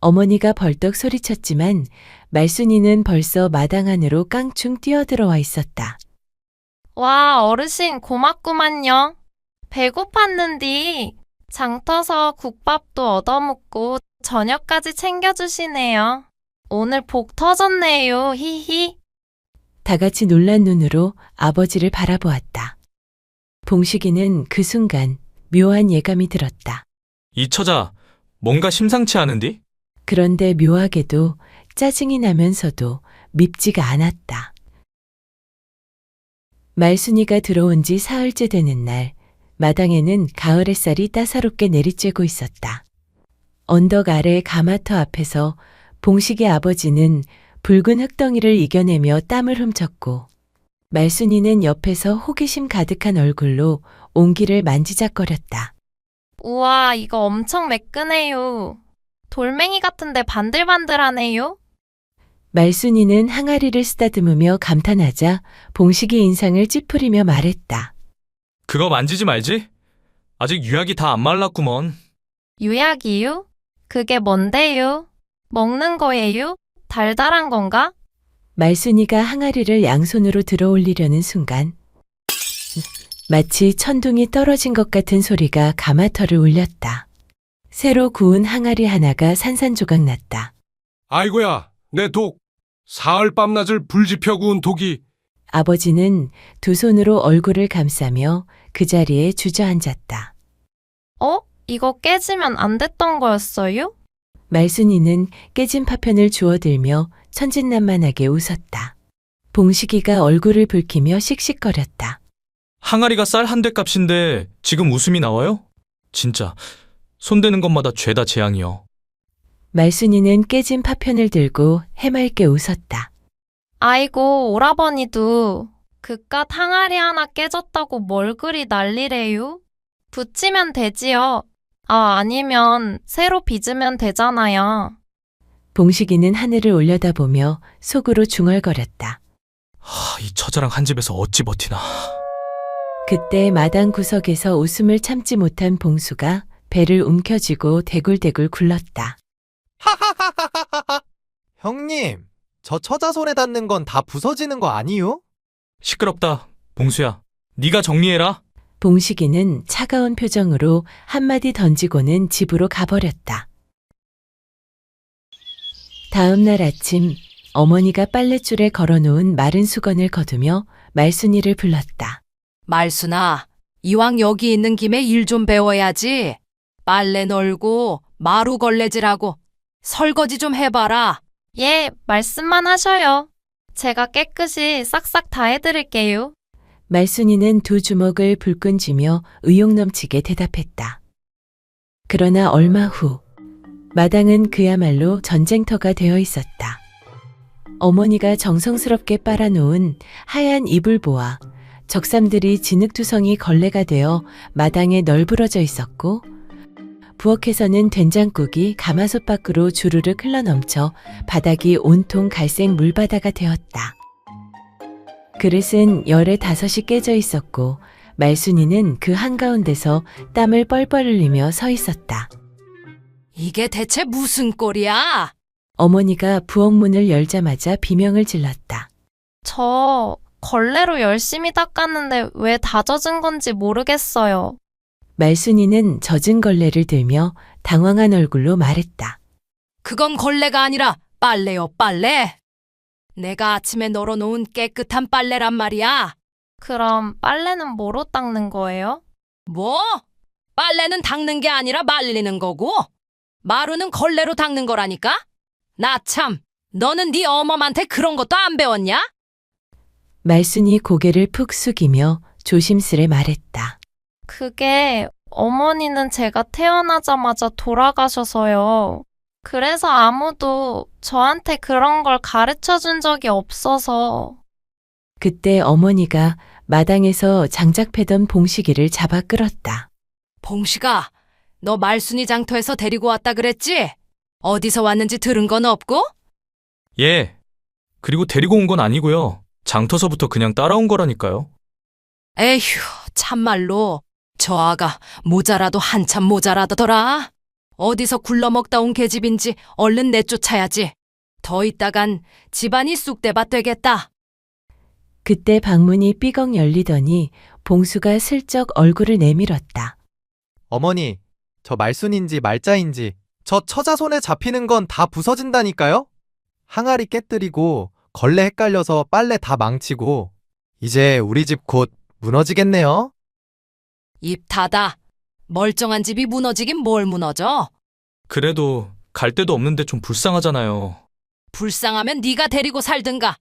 어머니가 벌떡 소리쳤지만 말순이는 벌써 마당 안으로 깡충 뛰어들어와 있었다. 와, 어르신 고맙구만요. 배고팠는디 장 터서 국밥도 얻어먹고 저녁까지 챙겨주시네요. 오늘 복 터졌네요. 히히. 다 같이 놀란 눈으로 아버지를 바라보았다. 봉식이는 그 순간 묘한 예감이 들었다. 이 처자, 뭔가 심상치 않은디? 그런데 묘하게도 짜증이 나면서도 밉지가 않았다. 말순이가 들어온 지 사흘째 되는 날, 마당에는 가을 햇살이 따사롭게 내리쬐고 있었다. 언덕 아래 가마터 앞에서 봉식의 아버지는 붉은 흙덩이를 이겨내며 땀을 훔쳤고, 말순이는 옆에서 호기심 가득한 얼굴로 온기를 만지작거렸다. 우와, 이거 엄청 매끈해요. 돌멩이 같은데 반들반들하네요. 말순이는 항아리를 쓰다듬으며 감탄하자 봉식이 인상을 찌푸리며 말했다. 그거 만지지 말지? 아직 유약이 다 안 말랐구먼. 유약이요? 그게 뭔데요? 먹는 거예요? 달달한 건가? 말순이가 항아리를 양손으로 들어올리려는 순간 마치 천둥이 떨어진 것 같은 소리가 가마터를 울렸다. 새로 구운 항아리 하나가 산산조각 났다. 아이고야, 내 독. 사흘 밤낮을 불지펴 구운 독이. 아버지는 두 손으로 얼굴을 감싸며 그 자리에 주저앉았다. 이거 깨지면 안 됐던 거였어요? 말순이는 깨진 파편을 주워들며 천진난만하게 웃었다. 봉식이가 얼굴을 붉히며 씩씩거렸다. 항아리가 쌀 한 대 값인데 지금 웃음이 나와요? 진짜 손대는 것마다 죄다 재앙이요. 말순이는 깨진 파편을 들고 해맑게 웃었다. 아이고, 오라버니도 그깟 항아리 하나 깨졌다고 뭘 그리 난리래요? 붙이면 되지요. 아니면 새로 빚으면 되잖아요. 봉식이는 하늘을 올려다보며 속으로 중얼거렸다. 이 처자랑 한 집에서 어찌 버티나. 그때 마당 구석에서 웃음을 참지 못한 봉수가 배를 움켜쥐고 대굴대굴 굴렀다. 형님, 저 처자 손에 닿는 건 다 부서지는 거 아니요? 시끄럽다. 봉수야, 네가 정리해라. 봉식이는 차가운 표정으로 한마디 던지고는 집으로 가버렸다. 다음 날 아침 어머니가 빨랫줄에 걸어놓은 마른 수건을 거두며 말순이를 불렀다. 말순아, 이왕 여기 있는 김에 일 좀 배워야지. 빨래 널고 마루 걸레질하고 설거지 좀 해봐라. 예, 말씀만 하셔요. 제가 깨끗이 싹싹 다 해드릴게요. 말순이는 두 주먹을 불끈 쥐며 의욕 넘치게 대답했다. 그러나 얼마 후 마당은 그야말로 전쟁터가 되어 있었다. 어머니가 정성스럽게 빨아놓은 하얀 이불보와 적삼들이 진흙투성이 걸레가 되어 마당에 널브러져 있었고, 부엌에서는 된장국이 가마솥 밖으로 주르륵 흘러넘쳐 바닥이 온통 갈색 물바다가 되었다. 그릇은 열에 5이 깨져 있었고 말순이는 그 한가운데서 땀을 뻘뻘 흘리며 서 있었다. 이게 대체 무슨 꼴이야? 어머니가 부엌 문을 열자마자 비명을 질렀다. 저 걸레로 열심히 닦았는데 왜 다 젖은 건지 모르겠어요. 말순이는 젖은 걸레를 들며 당황한 얼굴로 말했다. 그건 걸레가 아니라 빨래요, 빨래. 내가 아침에 널어놓은 깨끗한 빨래란 말이야. 그럼 빨래는 뭐로 닦는 거예요? 뭐? 빨래는 닦는 게 아니라 말리는 거고, 마루는 걸레로 닦는 거라니까? 나 참, 너는 네 어머한테 그런 것도 안 배웠냐? 말순이 고개를 푹 숙이며 조심스레 말했다. 그게 어머니는 제가 태어나자마자 돌아가셔서요. 그래서 아무도 저한테 그런 걸 가르쳐 준 적이 없어서. 그때 어머니가 마당에서 장작 패던 봉식이를 잡아 끌었다. 봉식아, 너 말순이 장터에서 데리고 왔다 그랬지? 어디서 왔는지 들은 건 없고? 예. 그리고 데리고 온 건 아니고요. 장터서부터 그냥 따라온 거라니까요. 에휴, 참말로 저 아가 모자라도 한참 모자라더라. 어디서 굴러먹다 온 계집인지 얼른 내쫓아야지. 더 있다간 집안이 쑥대밭 되겠다. 그때 방문이 삐걱 열리더니 봉수가 슬쩍 얼굴을 내밀었다. 어머니, 저 말순인지 말자인지 저 처자 손에 잡히는 건 다 부서진다니까요? 항아리 깨뜨리고 걸레 헷갈려서 빨래 다 망치고 이제 우리 집 곧 무너지겠네요. 입 닫아. 멀쩡한 집이 무너지긴 뭘 무너져? 그래도 갈 데도 없는데 좀 불쌍하잖아요. 불쌍하면 네가 데리고 살든가.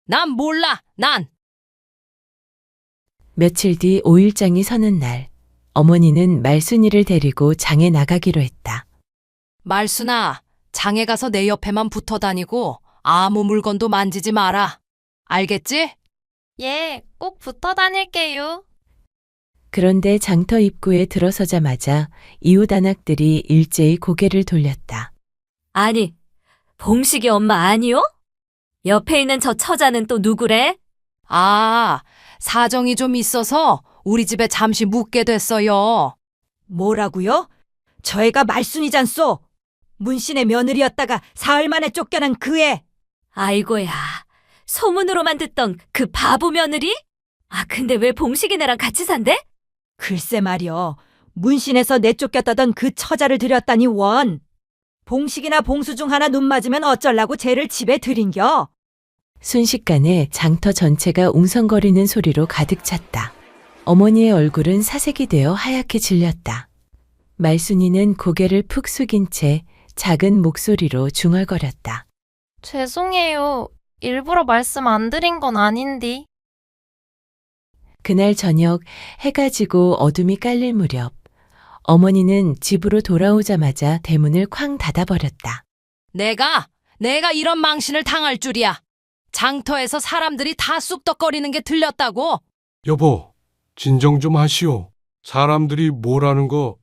난 몰라, 난. 며칠 뒤 5일장이 서는 날, 어머니는 말순이를 데리고 장에 나가기로 했다. 말순아, 장에 가서 내 옆에만 붙어 다니고 아무 물건도 만지지 마라. 알겠지? 예, 꼭 붙어 다닐게요. 그런데 장터 입구에 들어서자마자 이웃 아낙들이 일제히 고개를 돌렸다. 아니, 봉식이 엄마 아니요? 옆에 있는 저 처자는 또 누구래? 아, 사정이 좀 있어서 우리 집에 잠시 묵게 됐어요. 뭐라고요? 저 애가 말순이잖소. 문신의 며느리였다가 사흘 만에 쫓겨난 그 애. 아이고야, 소문으로만 듣던 그 바보 며느리? 아, 근데 왜 봉식이네랑 같이 산대? 글쎄 말이여. 문신에서 내쫓겼다던 그 처자를 들였다니 원. 봉식이나 봉수 중 하나 눈 맞으면 어쩌려고 쟤를 집에 들인겨? 순식간에 장터 전체가 웅성거리는 소리로 가득 찼다. 어머니의 얼굴은 사색이 되어 하얗게 질렸다. 말순이는 고개를 푹 숙인 채 작은 목소리로 중얼거렸다. 죄송해요. 일부러 말씀 안 드린 건 아닌디. 그날 저녁 해가 지고 어둠이 깔릴 무렵 어머니는 집으로 돌아오자마자 대문을 쾅 닫아버렸다. 내가 이런 망신을 당할 줄이야. 장터에서 사람들이 다 쑥덕거리는 게 들렸다고. 여보, 진정 좀 하시오. 사람들이 뭐라는 거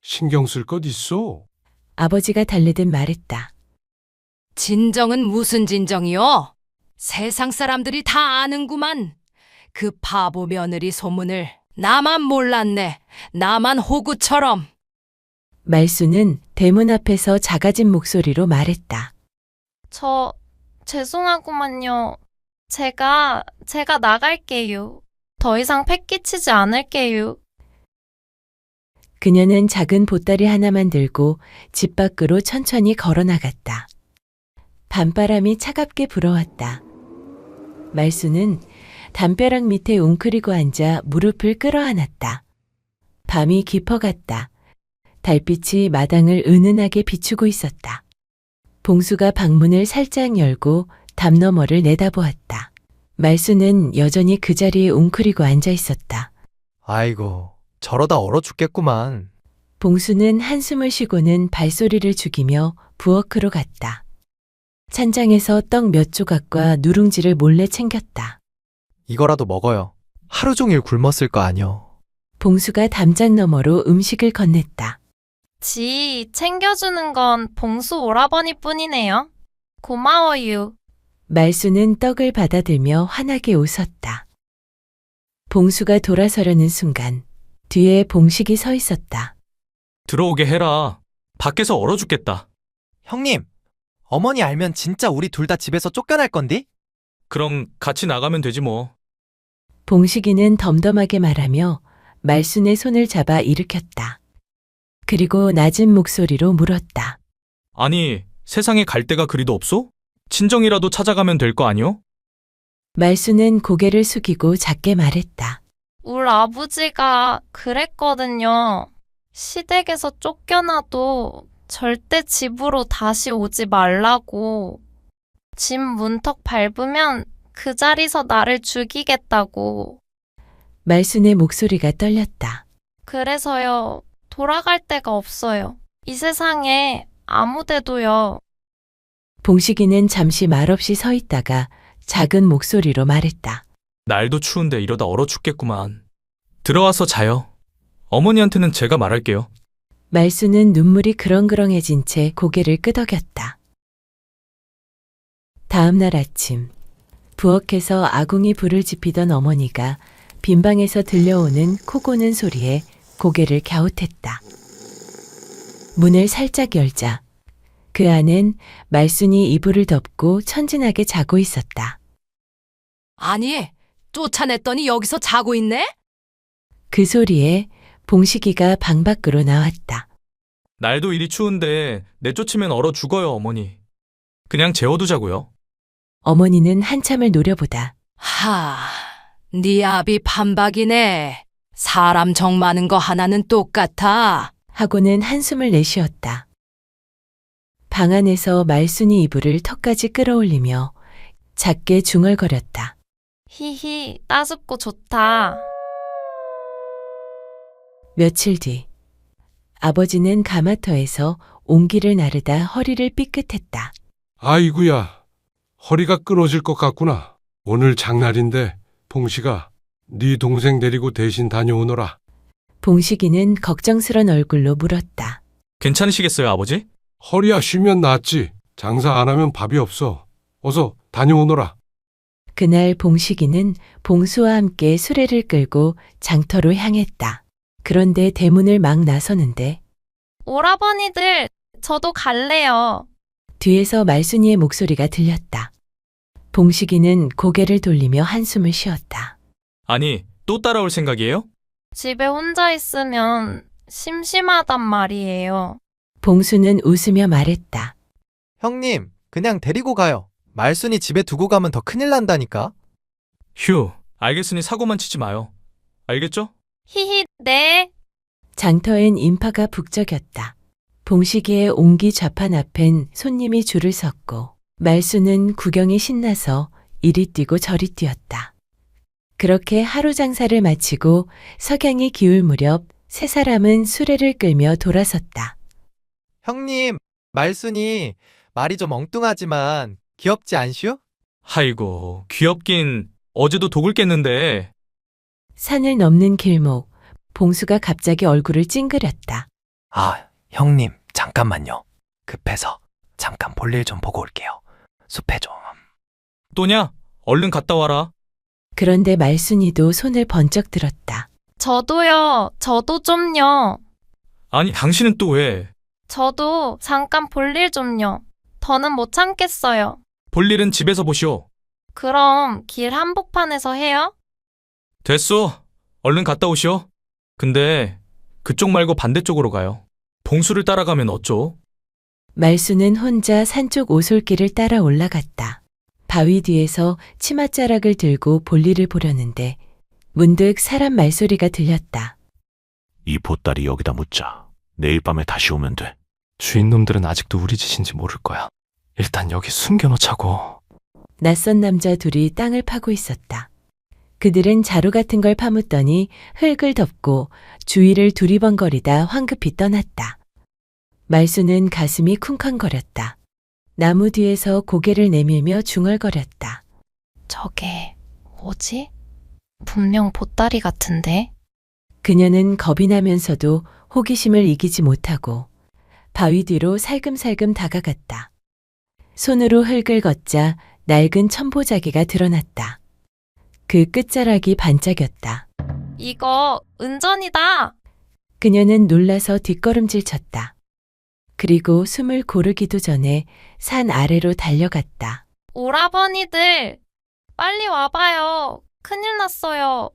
신경 쓸 것 있어? 아버지가 달래듯 말했다. 진정은 무슨 진정이요? 세상 사람들이 다 아는구만. 그 바보 며느리 소문을 나만 몰랐네. 나만 호구처럼. 말수는 대문 앞에서 작아진 목소리로 말했다. 죄송하구만요. 제가 나갈게요. 더 이상 패 끼치지 않을게요. 그녀는 작은 보따리 하나만 들고 집 밖으로 천천히 걸어 나갔다. 밤바람이 차갑게 불어왔다. 말수는 담벼락 밑에 웅크리고 앉아 무릎을 끌어안았다. 밤이 깊어갔다. 달빛이 마당을 은은하게 비추고 있었다. 봉수가 방문을 살짝 열고 담 너머를 내다보았다. 말수는 여전히 그 자리에 웅크리고 앉아 있었다. 아이고, 저러다 얼어 죽겠구만. 봉수는 한숨을 쉬고는 발소리를 죽이며 부엌으로 갔다. 찬장에서 떡 몇 조각과 누룽지를 몰래 챙겼다. 이거라도 먹어요. 하루 종일 굶었을 거 아니요. 봉수가 담장 너머로 음식을 건넸다. 챙겨주는 건 봉수 오라버니 뿐이네요. 고마워요. 말수는 떡을 받아들며 환하게 웃었다. 봉수가 돌아서려는 순간 뒤에 봉식이 서 있었다. 들어오게 해라. 밖에서 얼어 죽겠다. 형님, 어머니 알면 진짜 우리 둘 다 집에서 쫓겨날 건디? 그럼 같이 나가면 되지 뭐. 봉식이는 덤덤하게 말하며 말순의 손을 잡아 일으켰다. 그리고 낮은 목소리로 물었다. 아니, 세상에 갈 데가 그리도 없소? 친정이라도 찾아가면 될 거 아니오? 말수는 고개를 숙이고 작게 말했다. 울 아버지가 그랬거든요. 시댁에서 쫓겨나도 절대 집으로 다시 오지 말라고. 집 문턱 밟으면 그 자리서 나를 죽이겠다고. 말순의 목소리가 떨렸다. 그래서요, 돌아갈 데가 없어요. 이 세상에 아무 데도요. 봉식이는 잠시 말없이 서 있다가 작은 목소리로 말했다. 날도 추운데 이러다 얼어 죽겠구만. 들어와서 자요. 어머니한테는 제가 말할게요. 말수는 눈물이 그렁그렁해진 채 고개를 끄덕였다. 다음 날 아침, 부엌에서 아궁이 불을 지피던 어머니가 빈방에서 들려오는 코 고는 소리에 고개를 갸웃했다. 문을 살짝 열자 그 안엔 말순이 이불을 덮고 천진하게 자고 있었다. 아니, 쫓아냈더니 여기서 자고 있네? 그 소리에 봉식이가 방 밖으로 나왔다. 날도 이리 추운데 내쫓으면 얼어 죽어요, 어머니. 그냥 재워두자고요. 어머니는 한참을 노려보다 네 압이 판박이네. 사람 정 많은 거 하나는 똑같아. 하고는 한숨을 내쉬었다. 방 안에서 말순이 이불을 턱까지 끌어올리며 작게 중얼거렸다. 히히, 따숩고 좋다. 며칠 뒤 아버지는 가마터에서 옹기를 나르다 허리를 삐끗했다. 아이구야, 허리가 끊어질 것 같구나. 오늘 장날인데 봉식아, 네 동생 데리고 대신 다녀오너라. 봉식이는 걱정스런 얼굴로 물었다. 괜찮으시겠어요, 아버지? 허리야 쉬면 낫지. 장사 안 하면 밥이 없어. 어서 다녀오너라. 그날 봉식이는 봉수와 함께 수레를 끌고 장터로 향했다. 그런데 대문을 막 나서는데 오라버니들, 저도 갈래요. 뒤에서 말순이의 목소리가 들렸다. 봉식이는 고개를 돌리며 한숨을 쉬었다. 아니, 또 따라올 생각이에요? 집에 혼자 있으면 심심하단 말이에요. 봉수는 웃으며 말했다. 형님, 그냥 데리고 가요. 말순이 집에 두고 가면 더 큰일 난다니까. 휴, 알겠으니 사고만 치지 마요. 알겠죠? 히히, 네. 장터엔 인파가 북적였다. 봉식이의 옹기 좌판 앞엔 손님이 줄을 섰고 말순은 구경에 신나서 이리 뛰고 저리 뛰었다. 그렇게 하루 장사를 마치고 석양이 기울 무렵 세 사람은 수레를 끌며 돌아섰다. 형님, 말순이 말이 좀 엉뚱하지만 귀엽지 않슈? 아이고, 귀엽긴 어제도 독을 깼는데. 산을 넘는 길목, 봉수가 갑자기 얼굴을 찡그렸다. 아, 형님, 잠깐만요. 급해서 잠깐 볼일 좀 보고 올게요. 숲에 좀. 또냐? 얼른 갔다 와라. 그런데 말순이도 손을 번쩍 들었다. 저도요, 저도 좀요. 아니, 당신은 또 왜? 저도 잠깐 볼일 좀요. 더는 못 참겠어요. 볼 일은 집에서 보시오. 그럼 길 한복판에서 해요? 됐어. 얼른 갔다 오시오. 근데 그쪽 말고 반대쪽으로 가요. 봉수를 따라가면 어쩌? 말순은 혼자 산쪽 오솔길을 따라 올라갔다. 바위 뒤에서 치맛자락을 들고 볼일을 보려는데 문득 사람 말소리가 들렸다. 이 보따리 여기다 묻자. 내일 밤에 다시 오면 돼. 주인놈들은 아직도 우리 짓인지 모를 거야. 일단 여기 숨겨놓자고. 낯선 남자 둘이 땅을 파고 있었다. 그들은 자루 같은 걸 파묻더니 흙을 덮고 주위를 두리번거리다 황급히 떠났다. 말수는 가슴이 쿵쾅거렸다. 나무 뒤에서 고개를 내밀며 중얼거렸다. 저게 뭐지? 분명 보따리 같은데? 그녀는 겁이 나면서도 호기심을 이기지 못하고 바위 뒤로 살금살금 다가갔다. 손으로 흙을 걷자 낡은 천보자기가 드러났다. 그 끝자락이 반짝였다. 이거 은전이다! 그녀는 놀라서 뒷걸음질 쳤다. 그리고 숨을 고르기도 전에 산 아래로 달려갔다. 오라버니들! 빨리 와봐요. 큰일 났어요.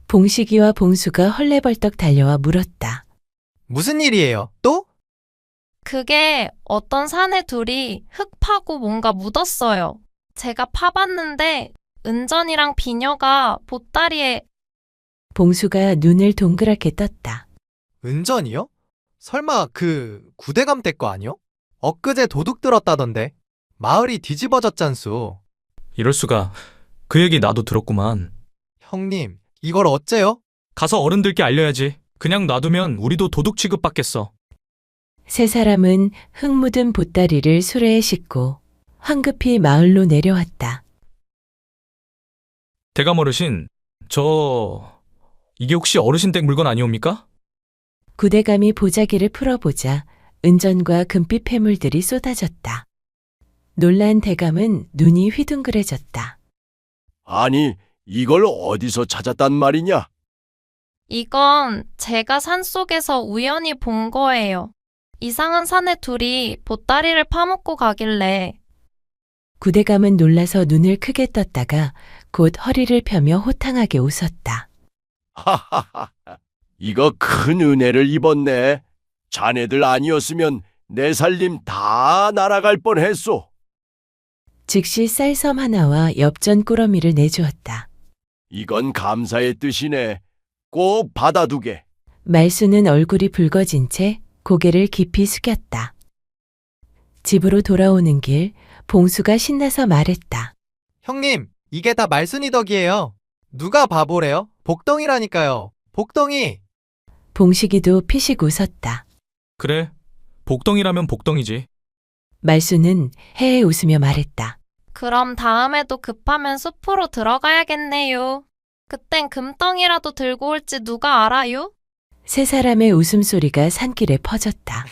봉식이와 봉수가 헐레벌떡 달려와 물었다. 무슨 일이에요? 또? 그게 어떤 사내 둘이 흙 파고 뭔가 묻었어요. 제가 파봤는데 은전이랑 비녀가 보따리에. 봉수가 눈을 동그랗게 떴다. 은전이요? 설마 그 구대감 때 거 아니요? 엊그제 도둑 들었다던데. 마을이 뒤집어졌잖소. 이럴 수가. 그 얘기 나도 들었구만. 형님, 이걸 어째요? 가서 어른들께 알려야지. 그냥 놔두면 우리도 도둑 취급받겠어. 세 사람은 흙 묻은 보따리를 수레에 싣고 황급히 마을로 내려왔다. 대감 어르신, 이게 혹시 어르신 댁 물건 아니옵니까? 구대감이 보자기를 풀어보자 은전과 금빛 폐물들이 쏟아졌다. 놀란 대감은 눈이 휘둥그레졌다. 아니, 이걸 어디서 찾았단 말이냐? 이건 제가 산속에서 우연히 본 거예요. 이상한 사내 둘이 보따리를 파묻고 가길래. 구대감은 놀라서 눈을 크게 떴다가 곧 허리를 펴며 호탕하게 웃었다. 하하하, 이거 큰 은혜를 입었네. 자네들 아니었으면 내 살림 다 날아갈 뻔했소. 즉시 쌀섬 하나와 엽전 꾸러미를 내주었다. 이건 감사의 뜻이네. 꼭 받아두게. 말수는 얼굴이 붉어진 채 고개를 깊이 숙였다. 집으로 돌아오는 길 봉수가 신나서 말했다. 형님, 이게 다 말순이 덕이에요. 누가 바보래요? 복덩이라니까요. 복덩이. 봉식이도 피식 웃었다. 그래, 복덩이라면 복덩이지. 말수는 해에 웃으며 말했다. 그럼 다음에도 급하면 숲으로 들어가야겠네요. 그땐 금덩이라도 들고 올지 누가 알아요? 세 사람의 웃음소리가 산길에 퍼졌다.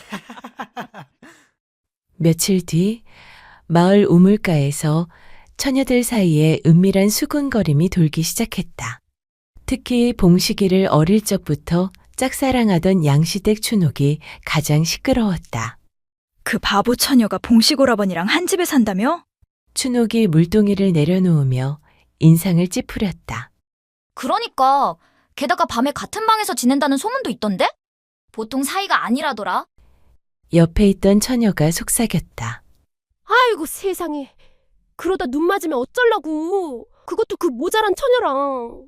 며칠 뒤 마을 우물가에서 처녀들 사이에 은밀한 수군거림이 돌기 시작했다. 특히 봉식이를 어릴 적부터 짝사랑하던 양시댁 춘옥이 가장 시끄러웠다. 그 바보 처녀가 봉식 오라버니랑 한 집에 산다며? 춘옥이 물동이를 내려놓으며 인상을 찌푸렸다. 그러니까 게다가 밤에 같은 방에서 지낸다는 소문도 있던데? 보통 사이가 아니라더라. 옆에 있던 처녀가 속삭였다. 아이고 세상에. 그러다 눈 맞으면 어쩌려고. 그것도 그 모자란 처녀랑.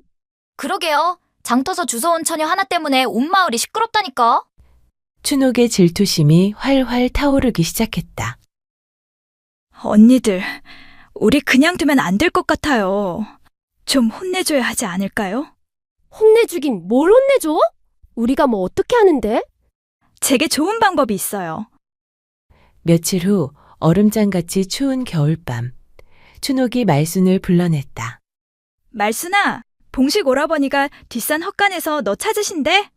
그러게요. 장 터서 주워온 처녀 하나 때문에 온 마을이 시끄럽다니까. 춘옥의 질투심이 활활 타오르기 시작했다. 언니들, 우리 그냥 두면 안 될 것 같아요. 좀 혼내줘야 하지 않을까요? 혼내주긴 뭘 혼내줘? 우리가 뭐 어떻게 하는데? 제게 좋은 방법이 있어요. 며칠 후 얼음장같이 추운 겨울밤, 춘옥이 말순을 불러냈다. 말순아, 봉식 오라버니가 뒷산 헛간에서 너 찾으신대?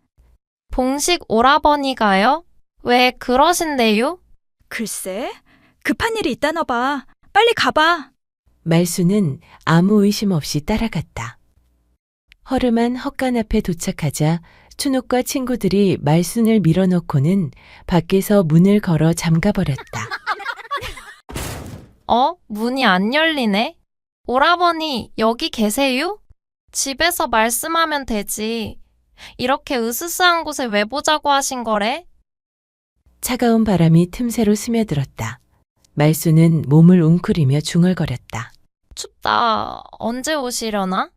봉식 오라버니가요? 왜 그러신데요? 글쎄, 급한 일이 있다나 봐. 빨리 가봐. 말순은 아무 의심 없이 따라갔다. 허름한 헛간 앞에 도착하자 춘옥과 친구들이 말순을 밀어넣고는 밖에서 문을 걸어 잠가버렸다. 문이 안 열리네. 오라버니, 여기 계세요? 집에서 말씀하면 되지. 이렇게 으스스한 곳에 왜 보자고 하신 거래? 차가운 바람이 틈새로 스며들었다. 말순은 몸을 웅크리며 중얼거렸다. 춥다. 언제 오시려나?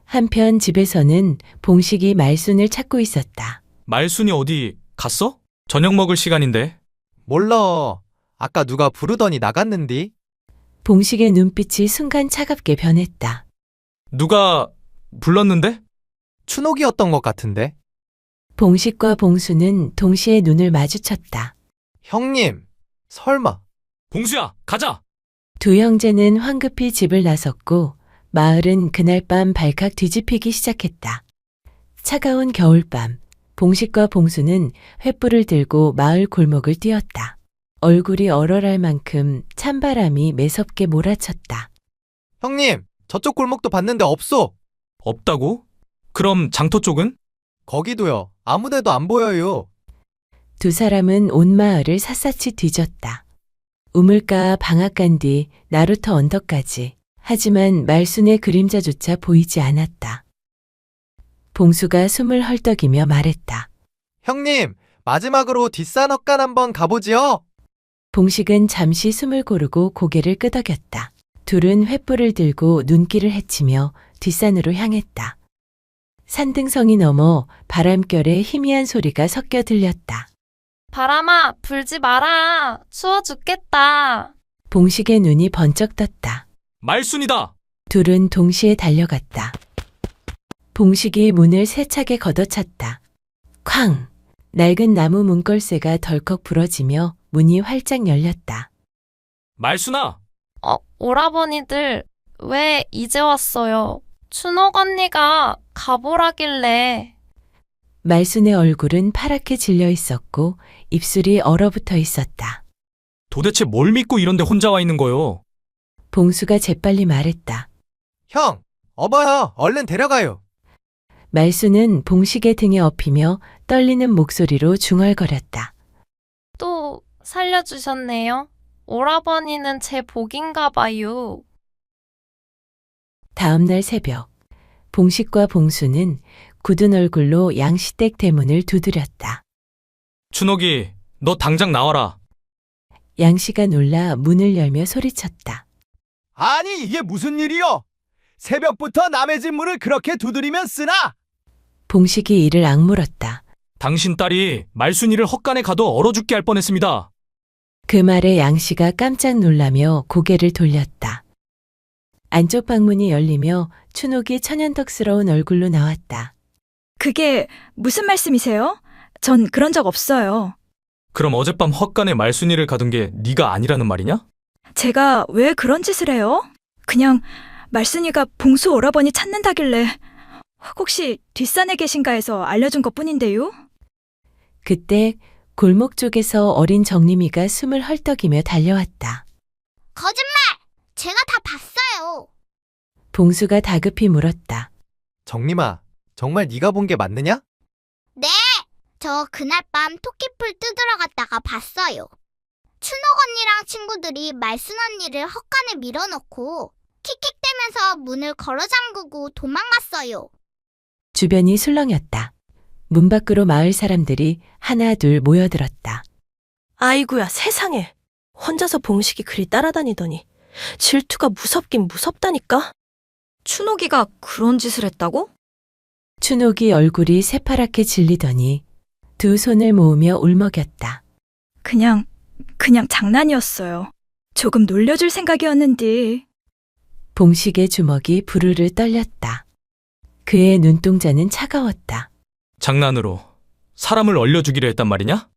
한편 집에서는 봉식이 말순을 찾고 있었다. 말순이 어디 갔어? 저녁 먹을 시간인데. 몰라. 아까 누가 부르더니 나갔는디? 봉식의 눈빛이 순간 차갑게 변했다. 누가 불렀는데? 춘옥이었던 것 같은데? 봉식과 봉수는 동시에 눈을 마주쳤다. 형님, 설마. 봉수야, 가자! 두 형제는 황급히 집을 나섰고 마을은 그날 밤 발칵 뒤집히기 시작했다. 차가운 겨울밤, 봉식과 봉수는 횃불을 들고 마을 골목을 뛰었다. 얼굴이 얼얼할 만큼 찬바람이 매섭게 몰아쳤다. 형님, 저쪽 골목도 봤는데 없어. 없다고? 그럼 장터 쪽은? 거기도요. 아무데도 안 보여요. 두 사람은 온 마을을 샅샅이 뒤졌다. 우물가 방앗간 뒤 나루터 언덕까지. 하지만 말순의 그림자조차 보이지 않았다. 봉수가 숨을 헐떡이며 말했다. 형님, 마지막으로 뒷산 헛간 한번 가보지요. 봉식은 잠시 숨을 고르고 고개를 끄덕였다. 둘은 횃불을 들고 눈길을 헤치며 뒷산으로 향했다. 산등성이 넘어 바람결에 희미한 소리가 섞여 들렸다. 바람아, 불지 마라. 추워 죽겠다. 봉식의 눈이 번쩍 떴다. 말순이다! 둘은 동시에 달려갔다. 봉식이 문을 세차게 걷어찼다. 쾅! 낡은 나무 문걸쇠가 덜컥 부러지며 문이 활짝 열렸다. 말순아! 오라버니들, 왜 이제 왔어요? 춘옥 언니가 가보라길래. 말순의 얼굴은 파랗게 질려 있었고 입술이 얼어붙어 있었다. 도대체 뭘 믿고 이런데 혼자 와 있는 거요? 봉수가 재빨리 말했다. 형, 어봐요. 얼른 데려가요. 말순은 봉식의 등에 엎이며 떨리는 목소리로 중얼거렸다. 또 살려주셨네요. 오라버니는 제 복인가 봐요. 다음 날 새벽, 봉식과 봉수는 굳은 얼굴로 양시댁 대문을 두드렸다. 춘옥이, 너 당장 나와라. 양씨가 놀라 문을 열며 소리쳤다. 아니 이게 무슨 일이여? 새벽부터 남의 집 문을 그렇게 두드리면 쓰나? 봉식이 이를 악물었다. 당신 딸이 말순이를 헛간에 가둬 얼어 죽게 할 뻔했습니다. 그 말에 양씨가 깜짝 놀라며 고개를 돌렸다. 안쪽 방문이 열리며 춘옥이 천연덕스러운 얼굴로 나왔다. 그게 무슨 말씀이세요? 전 그런 적 없어요. 그럼 어젯밤 헛간에 말순이를 가둔 게 네가 아니라는 말이냐? 제가 왜 그런 짓을 해요? 그냥 말순이가 봉수 오라버니 찾는다길래 혹시 뒷산에 계신가 해서 알려준 것뿐인데요. 그때 골목 쪽에서 어린 정림이가 숨을 헐떡이며 달려왔다. 거짓말! 제가 다 봤어요. 봉수가 다급히 물었다. 정림아, 정말 네가 본 게 맞느냐? 네! 저 그날 밤 토끼풀 뜯으러 갔다가 봤어요. 춘옥 언니랑 친구들이 말순 언니를 헛간에 밀어넣고 킥킥대면서 문을 걸어 잠그고 도망갔어요. 주변이 술렁였다. 문 밖으로 마을 사람들이 하나 둘 모여들었다. 아이고야 세상에. 혼자서 봉식이 그리 따라다니더니 질투가 무섭긴 무섭다니까. 춘옥이가 그런 짓을 했다고? 춘옥이 얼굴이 새파랗게 질리더니 두 손을 모으며 울먹였다. 그냥 장난이었어요. 조금 놀려줄 생각이었는데. 봉식의 주먹이 부르르 떨렸다. 그의 눈동자는 차가웠다. 장난으로 사람을 얼려주기로 했단 말이냐?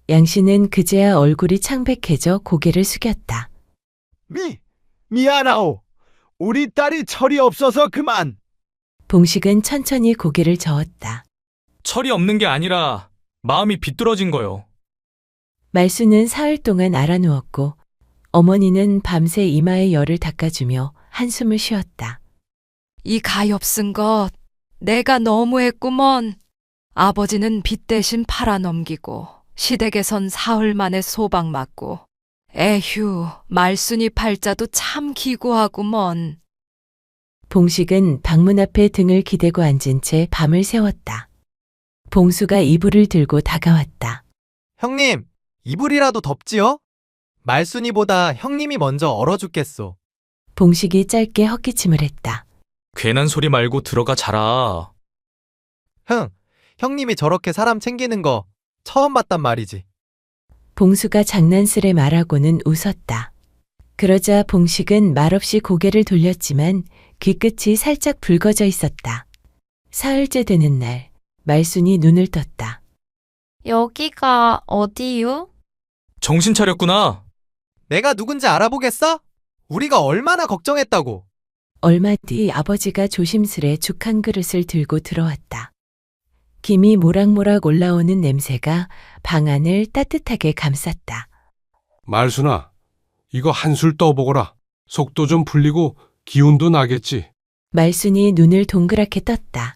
양씨는 그제야 얼굴이 창백해져 고개를 숙였다. 미안하오. 우리 딸이 철이 없어서 그만. 봉식은 천천히 고개를 저었다. 철이 없는 게 아니라 마음이 비뚤어진 거요. 말수는 사흘 동안 알아누웠고 어머니는 밤새 이마에 열을 닦아주며 한숨을 쉬었다. 이 가엾은 것 내가 너무했구먼. 아버지는 빚 대신 팔아넘기고 시댁에선 사흘 만에 소박 맞고 에휴 말순이 팔자도 참 기구하구먼. 봉식은 방문 앞에 등을 기대고 앉은 채 밤을 새웠다. 봉수가 이불을 들고 다가왔다. 형님, 이불이라도 덮지요? 말순이보다 형님이 먼저 얼어 죽겠소. 봉식이 짧게 헛기침을 했다. 괜한 소리 말고 들어가 자라. 형님이 저렇게 사람 챙기는 거 처음 봤단 말이지. 봉수가 장난스레 말하고는 웃었다. 그러자 봉식은 말없이 고개를 돌렸지만 귀끝이 살짝 붉어져 있었다. 사흘째 되는 날, 말순이 눈을 떴다. 여기가 어디요? 정신 차렸구나. 내가 누군지 알아보겠어? 우리가 얼마나 걱정했다고. 얼마 뒤 아버지가 조심스레 죽 한 그릇을 들고 들어왔다. 김이 모락모락 올라오는 냄새가 방 안을 따뜻하게 감쌌다. 말순아, 이거 한술 떠보거라. 속도 좀 풀리고 기운도 나겠지. 말순이 눈을 동그랗게 떴다.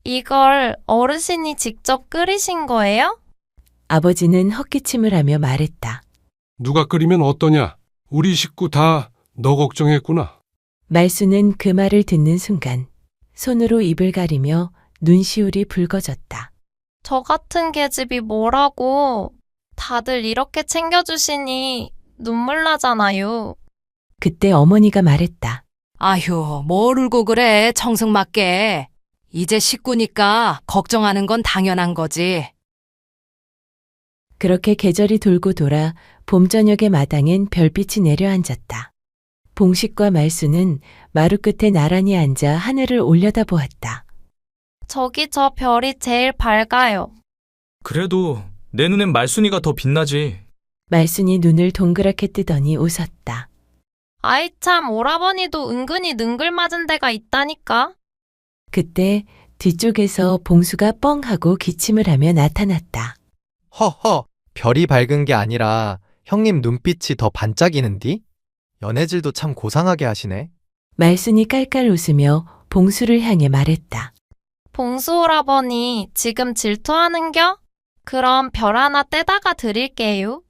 이걸 어르신이 직접 끓이신 거예요? 아버지는 헛기침을 하며 말했다. 누가 끓이면 어떠냐? 우리 식구 다 너 걱정했구나. 말순은 그 말을 듣는 순간 손으로 입을 가리며 눈시울이 붉어졌다. 저 같은 계집이 뭐라고. 다들 이렇게 챙겨주시니 눈물 나잖아요. 그때 어머니가 말했다. 아휴 뭘 울고 그래 청승맞게. 이제 식구니까 걱정하는 건 당연한 거지. 그렇게 계절이 돌고 돌아 봄 저녁의 마당엔 별빛이 내려앉았다. 봉식과 말수는 마루 끝에 나란히 앉아 하늘을 올려다보았다. 저기 저 별이 제일 밝아요. 그래도 내 눈엔 말순이가 더 빛나지. 말순이 눈을 동그랗게 뜨더니 웃었다. 아이 참 오라버니도 은근히 능글맞은 데가 있다니까. 그때 뒤쪽에서 봉수가 뻥 하고 기침을 하며 나타났다. 허허, 별이 밝은 게 아니라 형님 눈빛이 더 반짝이는디? 연애질도 참 고상하게 하시네. 말순이 깔깔 웃으며 봉수를 향해 말했다. 봉수 오라버니 지금 질투하는겨? 그럼 별 하나 떼다가 드릴게요.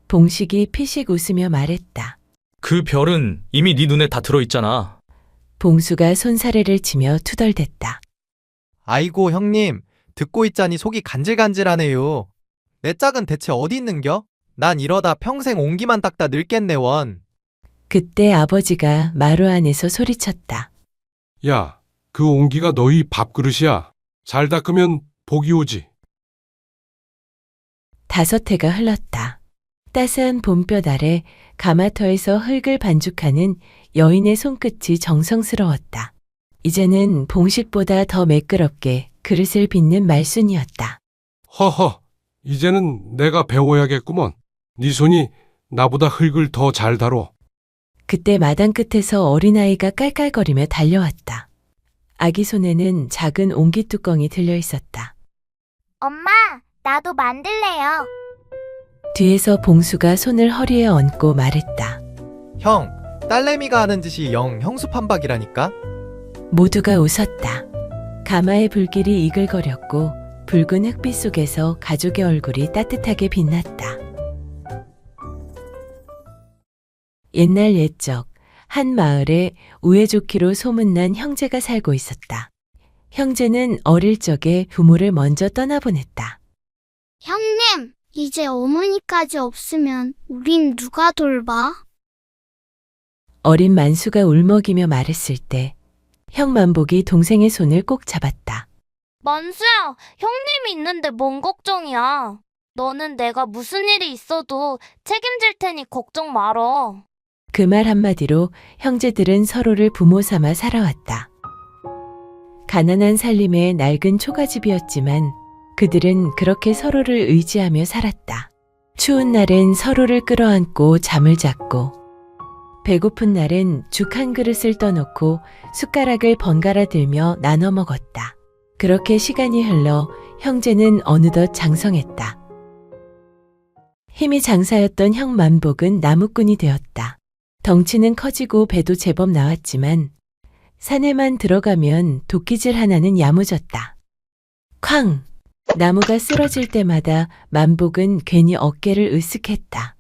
봉식이 피식 웃으며 말했다. 그 별은 이미 네 눈에 다 들어있잖아. 봉수가 손사래를 치며 투덜댔다. 아이고 형님, 듣고 있자니 속이 간질간질하네요. 내 짝은 대체 어디 있는겨? 난 이러다 평생 옹기만 닦다 늙겠네 원. 그때 아버지가 마루 안에서 소리쳤다. 야, 그 옹기가 너희 밥그릇이야. 잘 닦으면 복이 오지. 5해가 흘렀다. 따스한 봄볕 아래 가마터에서 흙을 반죽하는 여인의 손끝이 정성스러웠다. 이제는 봉식보다 더 매끄럽게 그릇을 빚는 말순이었다. 허허, 이제는 내가 배워야겠구먼. 네 손이 나보다 흙을 더 잘 다뤄. 그때 마당 끝에서 어린아이가 깔깔거리며 달려왔다. 아기 손에는 작은 옹기 뚜껑이 들려 있었다. 엄마, 나도 만들래요. 뒤에서 봉수가 손을 허리에 얹고 말했다. 형, 딸내미가 하는 짓이 영 형수판박이라니까? 모두가 웃었다. 가마의 불길이 이글거렸고 붉은 흙빛 속에서 가족의 얼굴이 따뜻하게 빛났다. 옛날 옛적 한 마을에 우애 좋기로 소문난 형제가 살고 있었다. 형제는 어릴 적에 부모를 먼저 떠나보냈다. 형님, 이제 어머니까지 없으면 우린 누가 돌봐? 어린 만수가 울먹이며 말했을 때 형 만복이 동생의 손을 꼭 잡았다. 만수야, 형님이 있는데 뭔 걱정이야. 너는 내가 무슨 일이 있어도 책임질 테니 걱정 말어. 그 말 한마디로 형제들은 서로를 부모 삼아 살아왔다. 가난한 살림의 낡은 초가집이었지만 그들은 그렇게 서로를 의지하며 살았다. 추운 날엔 서로를 끌어안고 잠을 잤고 배고픈 날엔 죽 한 그릇을 떠놓고 숟가락을 번갈아 들며 나눠 먹었다. 그렇게 시간이 흘러 형제는 어느덧 장성했다. 힘이 장사였던 형 만복은 나무꾼이 되었다. 덩치는 커지고 배도 제법 나왔지만 산에만 들어가면 도끼질 하나는 야무졌다. 쾅! 나무가 쓰러질 때마다 만복은 괜히 어깨를 으쓱했다.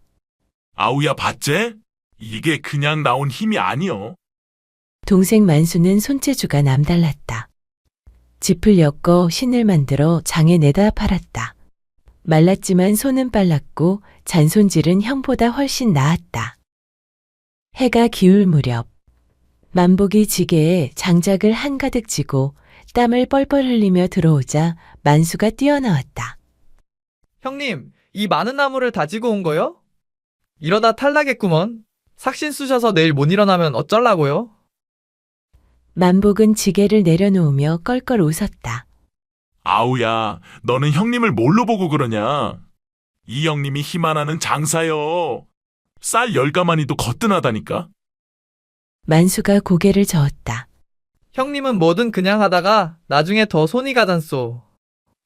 아우야, 봤제? 이게 그냥 나온 힘이 아니여. 동생 만수는 손재주가 남달랐다. 짚을 엮어 신을 만들어 장에 내다 팔았다. 말랐지만 손은 빨랐고 잔손질은 형보다 훨씬 나았다. 해가 기울 무렵 만복이 지게에 장작을 한가득 지고 땀을 뻘뻘 흘리며 들어오자 만수가 뛰어나왔다. 형님, 이 많은 나무를 다지고 온 거요? 이러다 탈나겠구먼. 삭신 쑤셔서 내일 못 일어나면 어쩌려고요? 만복은 지게를 내려놓으며 껄껄 웃었다. 아우야, 너는 형님을 뭘로 보고 그러냐? 이 형님이 힘 하나는 장사여. 쌀 10가마니도 거뜬하다니까. 만수가 고개를 저었다. 형님은 뭐든 그냥 하다가 나중에 더 손이 가잖소.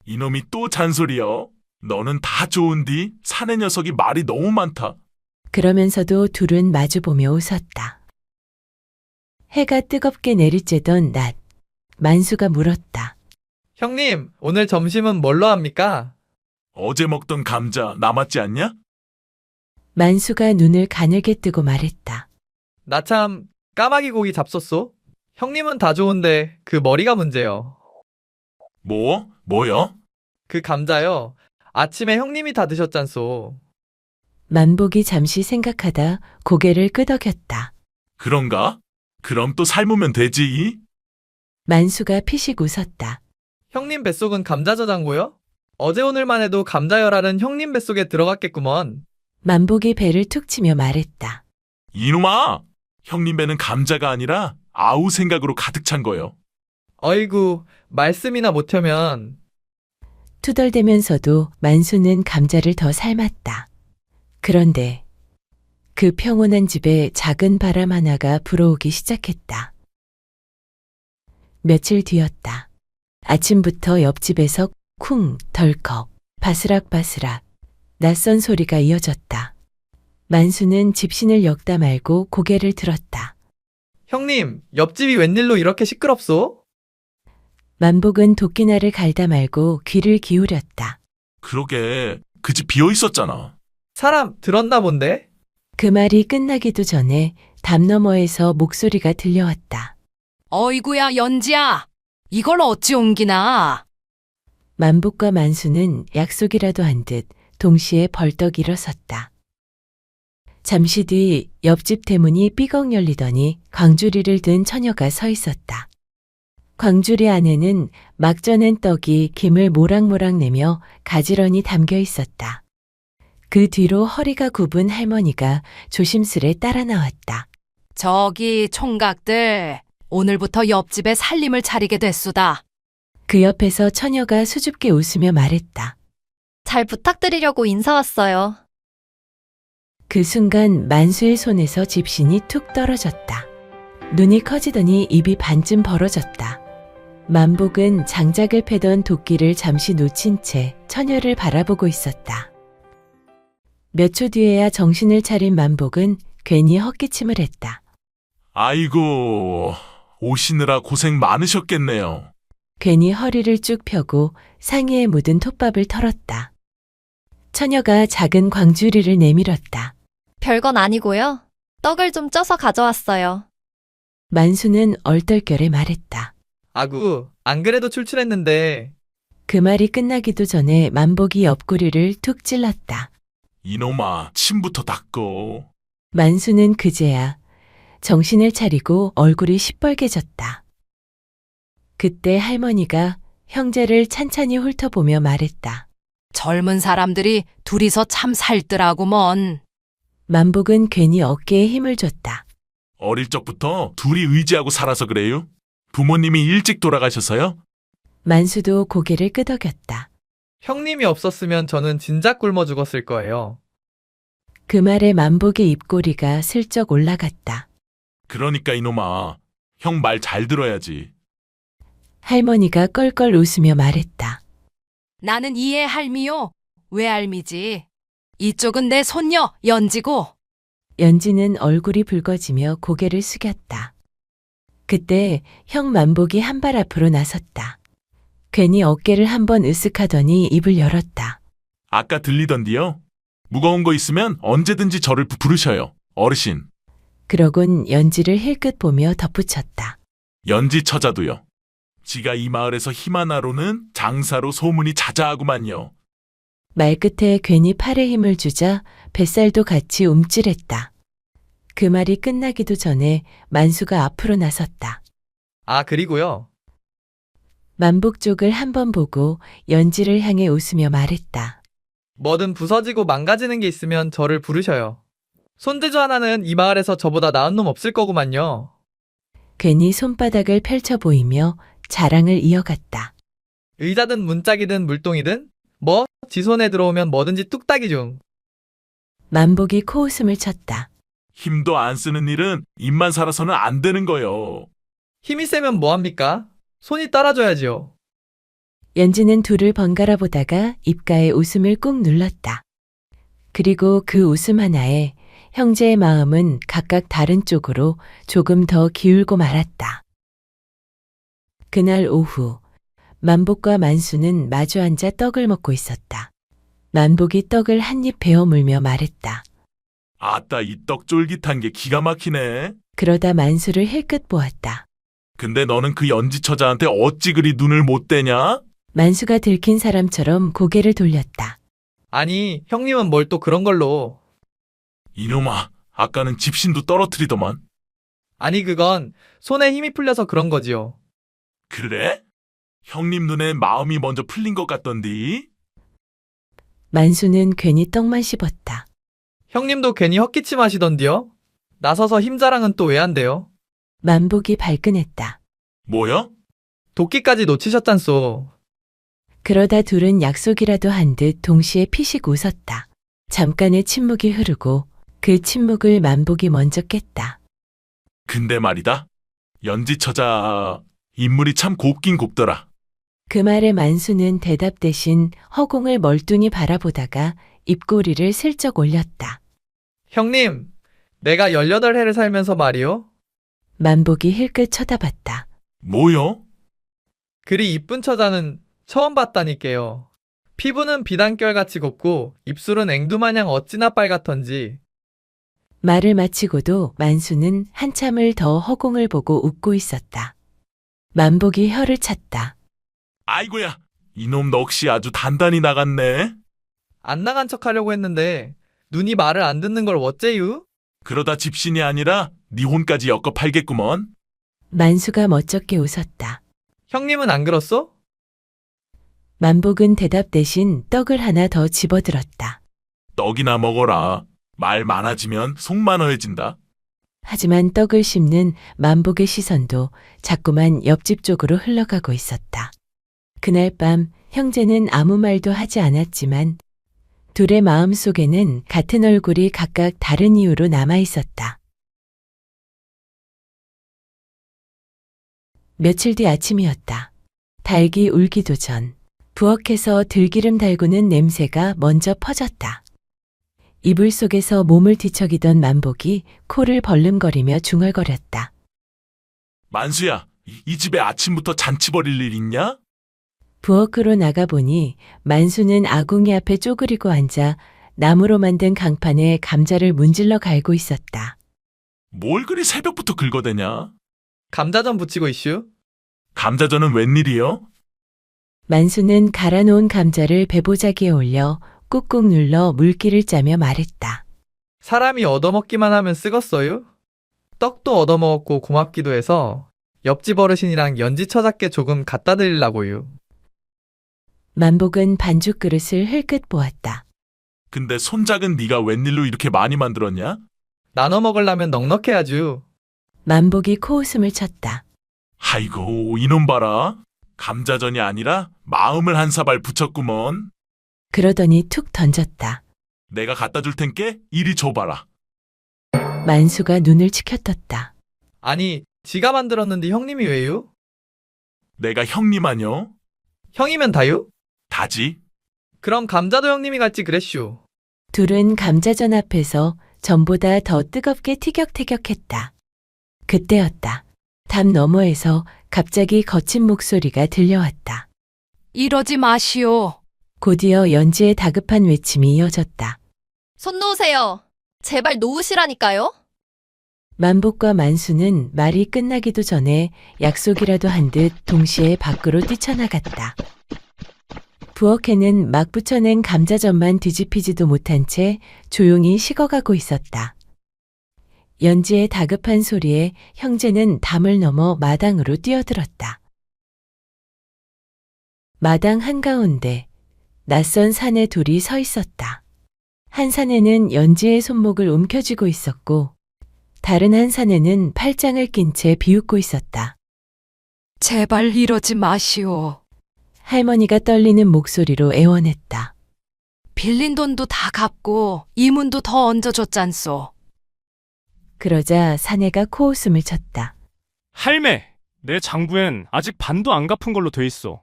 이놈이 또 잔소리여. 너는 다 좋은디 사내 녀석이 말이 너무 많다. 그러면서도 둘은 마주보며 웃었다. 해가 뜨겁게 내리쬐던 낮, 만수가 물었다. 형님, 오늘 점심은 뭘로 합니까? 어제 먹던 감자 남았지 않냐? 만수가 눈을 가늘게 뜨고 말했다. 나 참 까마귀 고기 잡섰소. 형님은 다 좋은데 그 머리가 문제요. 뭐요? 그 감자요. 아침에 형님이 다 드셨잖소. 만복이 잠시 생각하다 고개를 끄덕였다. 그런가? 그럼 또 삶으면 되지. 만수가 피식 웃었다. 형님 뱃속은 감자저장고요? 어제 오늘만 해도 감자열알은 형님 뱃속에 들어갔겠구먼. 만복이 배를 툭 치며 말했다. 이놈아! 형님 배는 감자가 아니라 아우 생각으로 가득 찬 거요. 어이구, 말씀이나 못하면. 투덜대면서도 만수는 감자를 더 삶았다. 그런데 그 평온한 집에 작은 바람 하나가 불어오기 시작했다. 며칠 뒤였다. 아침부터 옆집에서 쿵, 덜컥, 바스락바스락 낯선 소리가 이어졌다. 만수는 집신을 엮다 말고 고개를 들었다. 형님, 옆집이 웬일로 이렇게 시끄럽소? 만복은 도끼날을 갈다 말고 귀를 기울였다. 그러게 그 집 비어 있었잖아. 사람 들었나 본데? 그 말이 끝나기도 전에 담 너머에서 목소리가 들려왔다. 어이구야, 연지야. 이걸 어찌 옮기나? 만복과 만수는 약속이라도 한 듯 동시에 벌떡 일어섰다. 잠시 뒤 옆집 대문이 삐걱 열리더니 광주리를 든 처녀가 서 있었다. 광주리 안에는 막 쪄낸 떡이 김을 모락모락 내며 가지런히 담겨 있었다. 그 뒤로 허리가 굽은 할머니가 조심스레 따라 나왔다. 저기 총각들, 오늘부터 옆집에 살림을 차리게 됐수다. 그 옆에서 처녀가 수줍게 웃으며 말했다. 잘 부탁드리려고 인사 왔어요. 그 순간 만수의 손에서 집신이 툭 떨어졌다. 눈이 커지더니 입이 반쯤 벌어졌다. 만복은 장작을 패던 도끼를 잠시 놓친 채 처녀를 바라보고 있었다. 몇 초 뒤에야 정신을 차린 만복은 괜히 헛기침을 했다. 아이고, 오시느라 고생 많으셨겠네요. 괜히 허리를 쭉 펴고 상의에 묻은 톱밥을 털었다. 처녀가 작은 광주리를 내밀었다. 별건 아니고요. 떡을 좀 쪄서 가져왔어요. 만수는 얼떨결에 말했다. 아구, 안 그래도 출출했는데. 그 말이 끝나기도 전에 만복이 옆구리를 툭 찔렀다. 이놈아, 침부터 닦어. 만수는 그제야 정신을 차리고 얼굴이 시뻘개졌다. 그때 할머니가 형제를 찬찬히 훑어보며 말했다. 젊은 사람들이 둘이서 참 살뜰하구먼. 만복은 괜히 어깨에 힘을 줬다. 어릴 적부터 둘이 의지하고 살아서 그래요? 부모님이 일찍 돌아가셔서요? 만수도 고개를 끄덕였다. 형님이 없었으면 저는 진작 굶어 죽었을 거예요. 그 말에 만복의 입꼬리가 슬쩍 올라갔다. 그러니까 이놈아, 형 말 잘 들어야지. 할머니가 껄껄 웃으며 말했다. 나는 이해할미요. 외할미지. 이쪽은 내 손녀 연지고. 연지는 얼굴이 붉어지며 고개를 숙였다. 그때 형 만복이 한 발 앞으로 나섰다. 괜히 어깨를 한번 으쓱하더니 입을 열었다. 아까 들리던디요? 무거운 거 있으면 언제든지 저를 부르셔요. 어르신. 그러곤 연지를 힐끗 보며 덧붙였다. 연지 처자도요. 지가 이 마을에서 힘 하나로는 장사로 소문이 자자하구만요. 말끝에 괜히 팔에 힘을 주자 뱃살도 같이 움찔했다. 그 말이 끝나기도 전에 만수가 앞으로 나섰다. 아, 그리고요. 만복 쪽을 한번 보고 연지를 향해 웃으며 말했다. 뭐든 부서지고 망가지는 게 있으면 저를 부르셔요. 손재주 하나는 이 마을에서 저보다 나은 놈 없을 거구만요. 괜히 손바닥을 펼쳐 보이며 자랑을 이어갔다. 의자든 문짝이든 물동이든 뭐 지 손에 들어오면 뭐든지 뚝딱이 중. 만복이 코웃음을 쳤다. 힘도 안 쓰는 일은 입만 살아서는 안 되는 거요. 힘이 세면 뭐합니까? 손이 따라줘야지요. 연지는 둘을 번갈아 보다가 입가에 웃음을 꾹 눌렀다. 그리고 그 웃음 하나에 형제의 마음은 각각 다른 쪽으로 조금 더 기울고 말았다. 그날 오후 만복과 만수는 마주 앉아 떡을 먹고 있었다. 만복이 떡을 한 입 베어 물며 말했다. 아따, 이 떡 쫄깃한 게 기가 막히네. 그러다 만수를 힐끗 보았다. 근데 너는 그 연지 처자한테 어찌 그리 눈을 못 떼냐? 만수가 들킨 사람처럼 고개를 돌렸다. 아니, 형님은 뭘 또 그런 걸로. 이놈아, 아까는 집신도 떨어뜨리더만. 아니, 그건 손에 힘이 풀려서 그런 거지요. 그래? 형님 눈에 마음이 먼저 풀린 것 같던디? 만수는 괜히 떡만 씹었다. 형님도 괜히 헛기침 하시던디요? 나서서 힘 자랑은 또 왜 한대요? 만복이 발끈했다. 뭐야? 도끼까지 놓치셨잖소. 그러다 둘은 약속이라도 한 듯 동시에 피식 웃었다. 잠깐의 침묵이 흐르고 그 침묵을 만복이 먼저 깼다. 근데 말이다. 연지 처자 인물이 참 곱긴 곱더라. 그 말에 만수는 대답 대신 허공을 멀뚱히 바라보다가 입꼬리를 슬쩍 올렸다. 형님, 내가 18해를 살면서 말이요. 만복이 힐끗 쳐다봤다. 뭐요? 그리 이쁜 처자는 처음 봤다니까요. 피부는 비단결같이 곱고 입술은 앵두마냥 어찌나 빨갛던지. 말을 마치고도 만수는 한참을 더 허공을 보고 웃고 있었다. 만복이 혀를 찼다. 아이고야, 이놈 넋이 아주 단단히 나갔네. 안 나간 척 하려고 했는데 눈이 말을 안 듣는 걸 어째유? 그러다 집신이 아니라 네 혼까지 엮어 팔겠구먼. 만수가 멋쩍게 웃었다. 형님은 안 그렇소? 만복은 대답 대신 떡을 하나 더 집어들었다. 떡이나 먹어라. 말 많아지면 속 많아해진다. 하지만 떡을 씹는 만복의 시선도 자꾸만 옆집 쪽으로 흘러가고 있었다. 그날 밤 형제는 아무 말도 하지 않았지만 둘의 마음 속에는 같은 얼굴이 각각 다른 이유로 남아 있었다. 며칠 뒤 아침이었다. 닭이 울기도 전 부엌에서 들기름 달구는 냄새가 먼저 퍼졌다. 이불 속에서 몸을 뒤척이던 만복이 코를 벌름거리며 중얼거렸다. 만수야, 이 집에 아침부터 잔치 벌일 일 있냐? 부엌으로 나가보니 만수는 아궁이 앞에 쪼그리고 앉아 나무로 만든 강판에 감자를 문질러 갈고 있었다. 뭘 그리 새벽부터 긁어대냐? 감자전 부치고 이슈? 감자전은 웬일이요? 만수는 갈아놓은 감자를 배보자기에 올려 꾹꾹 눌러 물기를 짜며 말했다. 사람이 얻어먹기만 하면 쓰겄어요? 떡도 얻어먹었고 고맙기도 해서 옆집 어르신이랑 연지 처잡게 조금 갖다 드리려고요. 만복은 반죽 그릇을 흘끗 보았다. 근데 손작은 네가 웬일로 이렇게 많이 만들었냐? 나눠 먹으려면 넉넉해야죠. 만복이 코웃음을 쳤다. 아이고, 이놈 봐라. 감자전이 아니라 마음을 한 사발 붙였구먼. 그러더니 툭 던졌다. 내가 갖다 줄 텐께 이리 줘봐라. 만수가 눈을 치켜떴다. 아니, 지가 만들었는데 형님이 왜요? 내가 형님 아뇨? 형이면 다요? 다지. 그럼 감자도 형님이 갈지 그랬슈. 둘은 감자전 앞에서 전보다 더 뜨겁게 티격태격했다. 그때였다. 담 너머에서 갑자기 거친 목소리가 들려왔다. 이러지 마시오. 곧이어 연지의 다급한 외침이 이어졌다. 손 놓으세요. 제발 놓으시라니까요. 만복과 만수는 말이 끝나기도 전에 약속이라도 한 듯 동시에 밖으로 뛰쳐나갔다. 부엌에는 막 부쳐낸 감자전만 뒤집히지도 못한 채 조용히 식어가고 있었다. 연지의 다급한 소리에 형제는 담을 넘어 마당으로 뛰어들었다. 마당 한가운데 낯선 사내 둘이 서 있었다. 한 사내는 연지의 손목을 움켜쥐고 있었고 다른 한 사내는 팔짱을 낀 채 비웃고 있었다. 제발 이러지 마시오. 할머니가 떨리는 목소리로 애원했다. 빌린 돈도 다 갚고 이문도 더 얹어줬잖소. 그러자 사내가 코웃음을 쳤다. 할매, 내 장부엔 아직 반도 안 갚은 걸로 돼 있어.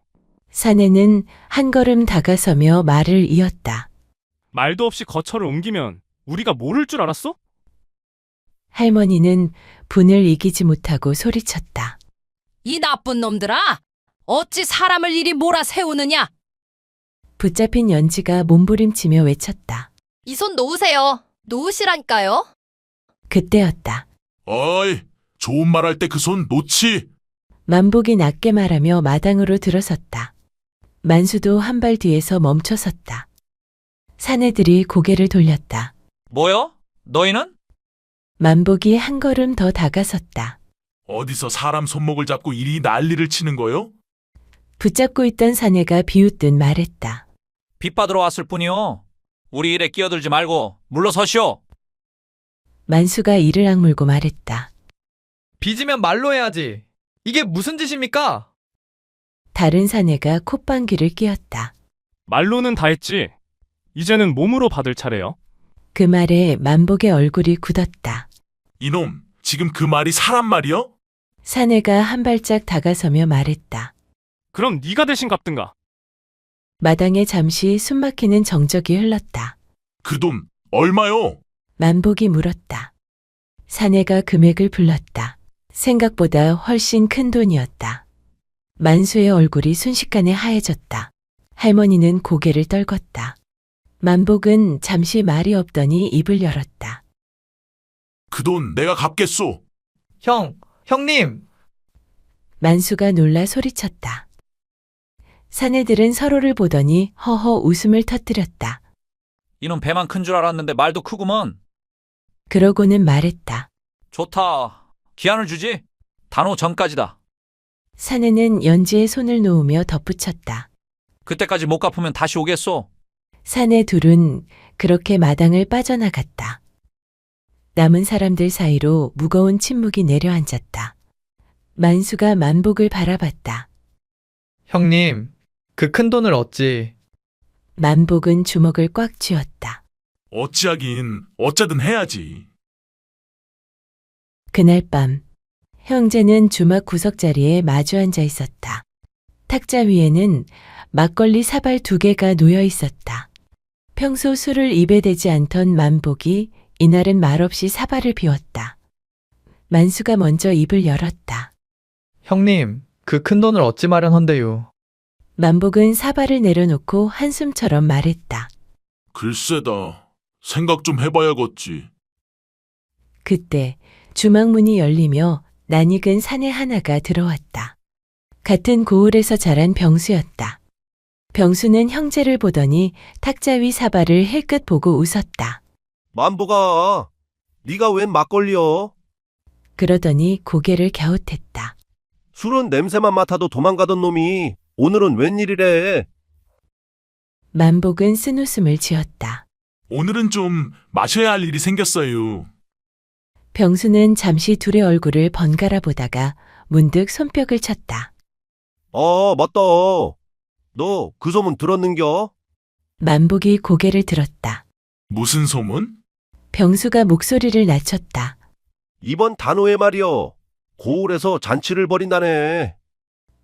사내는 한 걸음 다가서며 말을 이었다. 말도 없이 거처를 옮기면 우리가 모를 줄 알았어? 할머니는 분을 이기지 못하고 소리쳤다. 이 나쁜 놈들아! 어찌 사람을 이리 몰아세우느냐? 붙잡힌 연지가 몸부림치며 외쳤다. 이 손 놓으세요. 놓으시라니까요. 그때였다. 어이, 좋은 말 할 때 그 손 놓지. 만복이 낮게 말하며 마당으로 들어섰다. 만수도 한 발 뒤에서 멈춰섰다. 사내들이 고개를 돌렸다. 뭐요? 너희는? 만복이 한 걸음 더 다가섰다. 어디서 사람 손목을 잡고 이리 난리를 치는 거요? 붙잡고 있던 사내가 비웃듯 말했다. 빚 받으러 왔을 뿐이요. 우리 일에 끼어들지 말고 물러서시오. 만수가 이를 악물고 말했다. 빚이면 말로 해야지. 이게 무슨 짓입니까? 다른 사내가 콧방귀를 뀌었다. 말로는 다 했지. 이제는 몸으로 받을 차례요. 그 말에 만복의 얼굴이 굳었다. 이놈, 지금 그 말이 사람 말이요? 사내가 한 발짝 다가서며 말했다. 그럼 네가 대신 갚든가. 마당에 잠시 숨막히는 정적이 흘렀다. 그 돈 얼마요? 만복이 물었다. 사내가 금액을 불렀다. 생각보다 훨씬 큰 돈이었다. 만수의 얼굴이 순식간에 하얘졌다. 할머니는 고개를 떨궜다. 만복은 잠시 말이 없더니 입을 열었다. 그 돈 내가 갚겠소. 형님. 만수가 놀라 이놈 배만 큰 줄 알았는데 말도 크구먼. 그러고는 말했다. 좋다. 기한을 주지? 단오 전까지다. 사내는 연지의 손을 놓으며 덧붙였다. 그때까지 못 갚으면 다시 오겠소. 사내 둘은 그렇게 마당을 빠져나갔다. 남은 사람들 사이로 무거운 침묵이 내려앉았다. 만수가 만복을 바라봤다. 형님, 그 큰 돈을 어찌... 만복은 주먹을 꽉 쥐었다. 어찌하긴 어쩌든 해야지. 그날 밤 형제는 주막 구석자리에 마주 앉아 있었다. 탁자 위에는 막걸리 사발 2개가 놓여 있었다. 평소 술을 입에 대지 않던 만복이 이날은 말없이 사발을 비웠다. 만수가 먼저 입을 열었다. 형님, 그 큰 돈을 어찌 마련한대요. 만복은 사발을 내려놓고 한숨처럼 말했다. 글쎄다. 생각 좀 해봐야겠지. 그때 주막문이 열리며 낯익은 사내 하나가 들어왔다. 같은 고을에서 자란 병수였다. 병수는 형제를 보더니 탁자 위 사발을 힐끗 보고 웃었다. 만보가, 네가 웬 막걸리여? 그러더니 고개를 갸웃했다. 술은 냄새만 맡아도 도망가던 놈이 오늘은 웬일이래? 만복은 쓴웃음을 지었다. 오늘은 좀 마셔야 할 일이 생겼어요. 병수는 잠시 둘의 얼굴을 번갈아 보다가 문득 손뼉을 쳤다. 맞다. 너 그 소문 들었는겨? 만복이 고개를 들었다. 무슨 소문? 병수가 목소리를 낮췄다. 이번 단오에 말이여. 고을에서 잔치를 벌인다네.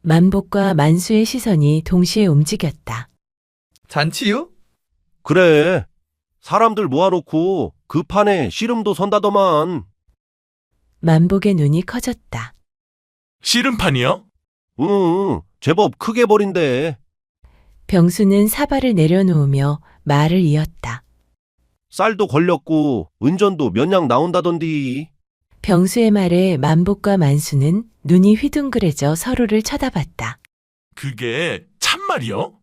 만복과 만수의 시선이 동시에 움직였다. 잔치요? 그래. 사람들 모아놓고 그 판에 씨름도 선다더만. 만복의 눈이 커졌다. 씨름판이요? 응, 제법 크게 벌인대. 병수는 사발을 내려놓으며 말을 이었다. 쌀도 걸렸고 은전도 몇 냥 나온다던디. 병수의 말에 만복과 만수는 눈이 휘둥그레져 서로를 쳐다봤다. 그게 참말이요?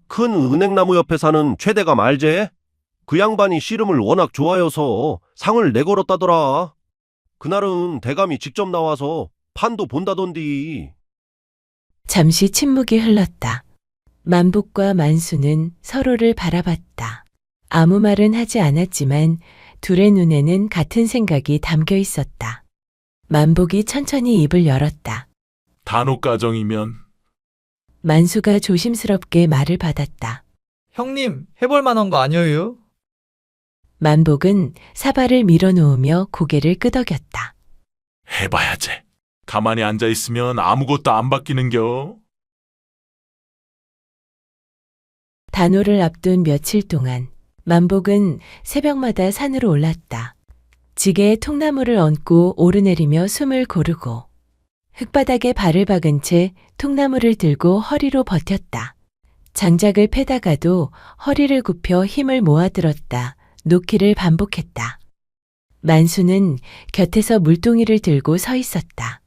큰 은행나무 옆에 사는 최대감 알제? 그 양반이 씨름을 워낙 좋아해서 상을 내걸었다더라. 그날은 대감이 직접 나와서 판도 본다던디. 잠시 침묵이 흘렀다. 만복과 만수는 서로를 바라봤다. 아무 말은 하지 않았지만 둘의 눈에는 같은 생각이 담겨 있었다. 만복이 천천히 입을 열었다. 단오가정이면. 만수가 조심스럽게 말을 받았다. 형님, 해볼 만한 거 아니에요? 만복은 사발을 밀어놓으며 고개를 끄덕였다. 해봐야지. 가만히 앉아있으면 아무것도 안 바뀌는겨. 단오를 앞둔 며칠 동안 만복은 새벽마다 산으로 올랐다. 지게에 통나무를 얹고 오르내리며 숨을 고르고 흙바닥에 발을 박은 채 통나무를 들고 허리로 버텼다. 장작을 패다가도 허리를 굽혀 힘을 모아들었다. 놓기를 반복했다. 만수는 곁에서 물동이를 들고 서 있었다.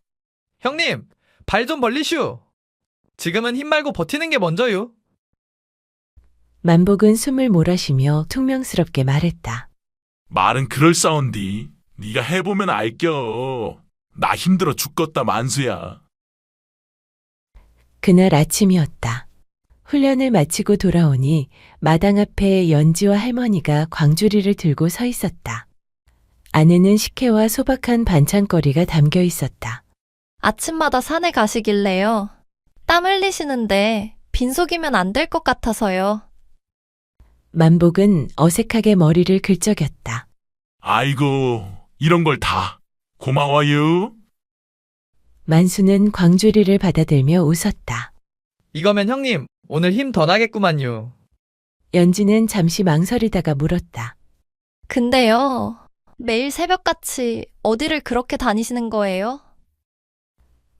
형님, 발 좀 벌리슈. 지금은 힘 말고 버티는 게 먼저요. 만복은 숨을 몰아쉬며 퉁명스럽게 말했다. 말은 그럴싸운디. 네가 해보면 알겨. 나 힘들어 죽겠다 만수야. 그날 아침이었다. 훈련을 마치고 돌아오니 마당 앞에 연지와 할머니가 광주리를 들고 서 있었다. 안에는 식혜와 소박한 반찬거리가 담겨 있었다. 아침마다 산에 가시길래요. 땀 흘리시는데 빈속이면 안 될 것 같아서요. 만복은 어색하게 머리를 긁적였다. 아이고, 이런 걸 다. 고마워요. 만수는 광주리를 받아들며 웃었다. 이거면 형님, 오늘 힘 더 나겠구만요. 연지는 잠시 망설이다가 물었다. 근데요, 매일 새벽같이 어디를 그렇게 다니시는 거예요?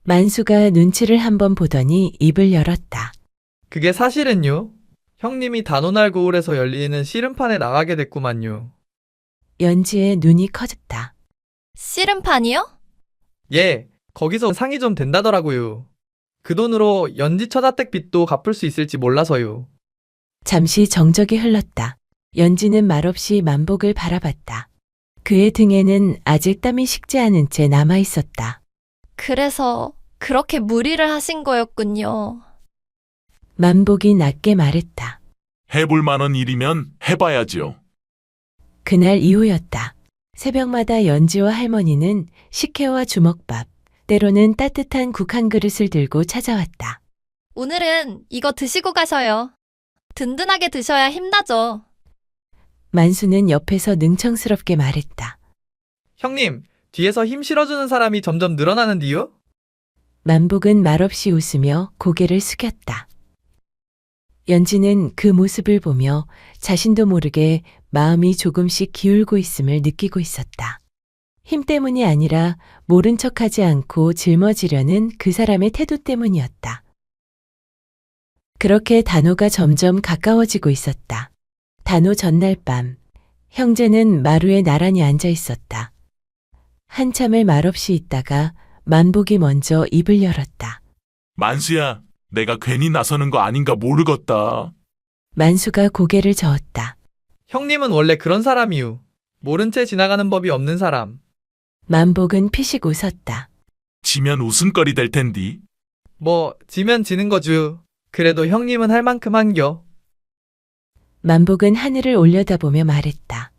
만수가 눈치를 한번 보더니 입을 열었다. 그게 사실은요. 형님이 단오날 고을에서 열리는 씨름판에 나가게 됐구만요. 연지의 눈이 커졌다. 씨름판이요? 예, 거기서 상이 좀 된다더라고요. 그 돈으로 연지 처자댁 빚도 갚을 수 있을지 몰라서요. 잠시 정적이 흘렀다. 연지는 말없이 만복을 바라봤다. 그의 등에는 아직 땀이 식지 않은 채 남아 있었다. 그래서 그렇게 무리를 하신 거였군요. 만복이 낮게 말했다. 해볼 만한 일이면 해봐야지요. 그날 이후였다. 새벽마다 연지와 할머니는 식혜와 주먹밥, 때로는 따뜻한 국 한 그릇을 들고 찾아왔다. 오늘은 이거 드시고 가셔요. 든든하게 드셔야 힘나죠. 만수는 옆에서 능청스럽게 말했다. 형님, 뒤에서 힘 실어주는 사람이 점점 늘어나는디요? 만복은 말없이 웃으며 고개를 숙였다. 연지는 그 모습을 보며 자신도 모르게 마음이 조금씩 기울고 있음을 느끼고 있었다. 힘 때문이 아니라 모른 척하지 않고 짊어지려는 그 사람의 태도 때문이었다. 그렇게 단오가 점점 가까워지고 있었다. 단오 전날 밤, 형제는 마루에 나란히 앉아 있었다. 한참을 말없이 있다가 만복이 먼저 입을 열었다. 만수야, 내가 괜히 나서는 거 아닌가 모르겠다. 만수가 고개를 저었다. 형님은 원래 그런 사람이유. 모른 채 지나가는 법이 없는 사람. 만복은 피식 웃었다. 지면 웃음거리 될 텐디. 뭐 지면 지는 거죠. 그래도 형님은 할 만큼 한겨. 만복은 하늘을 올려다보며 말했다.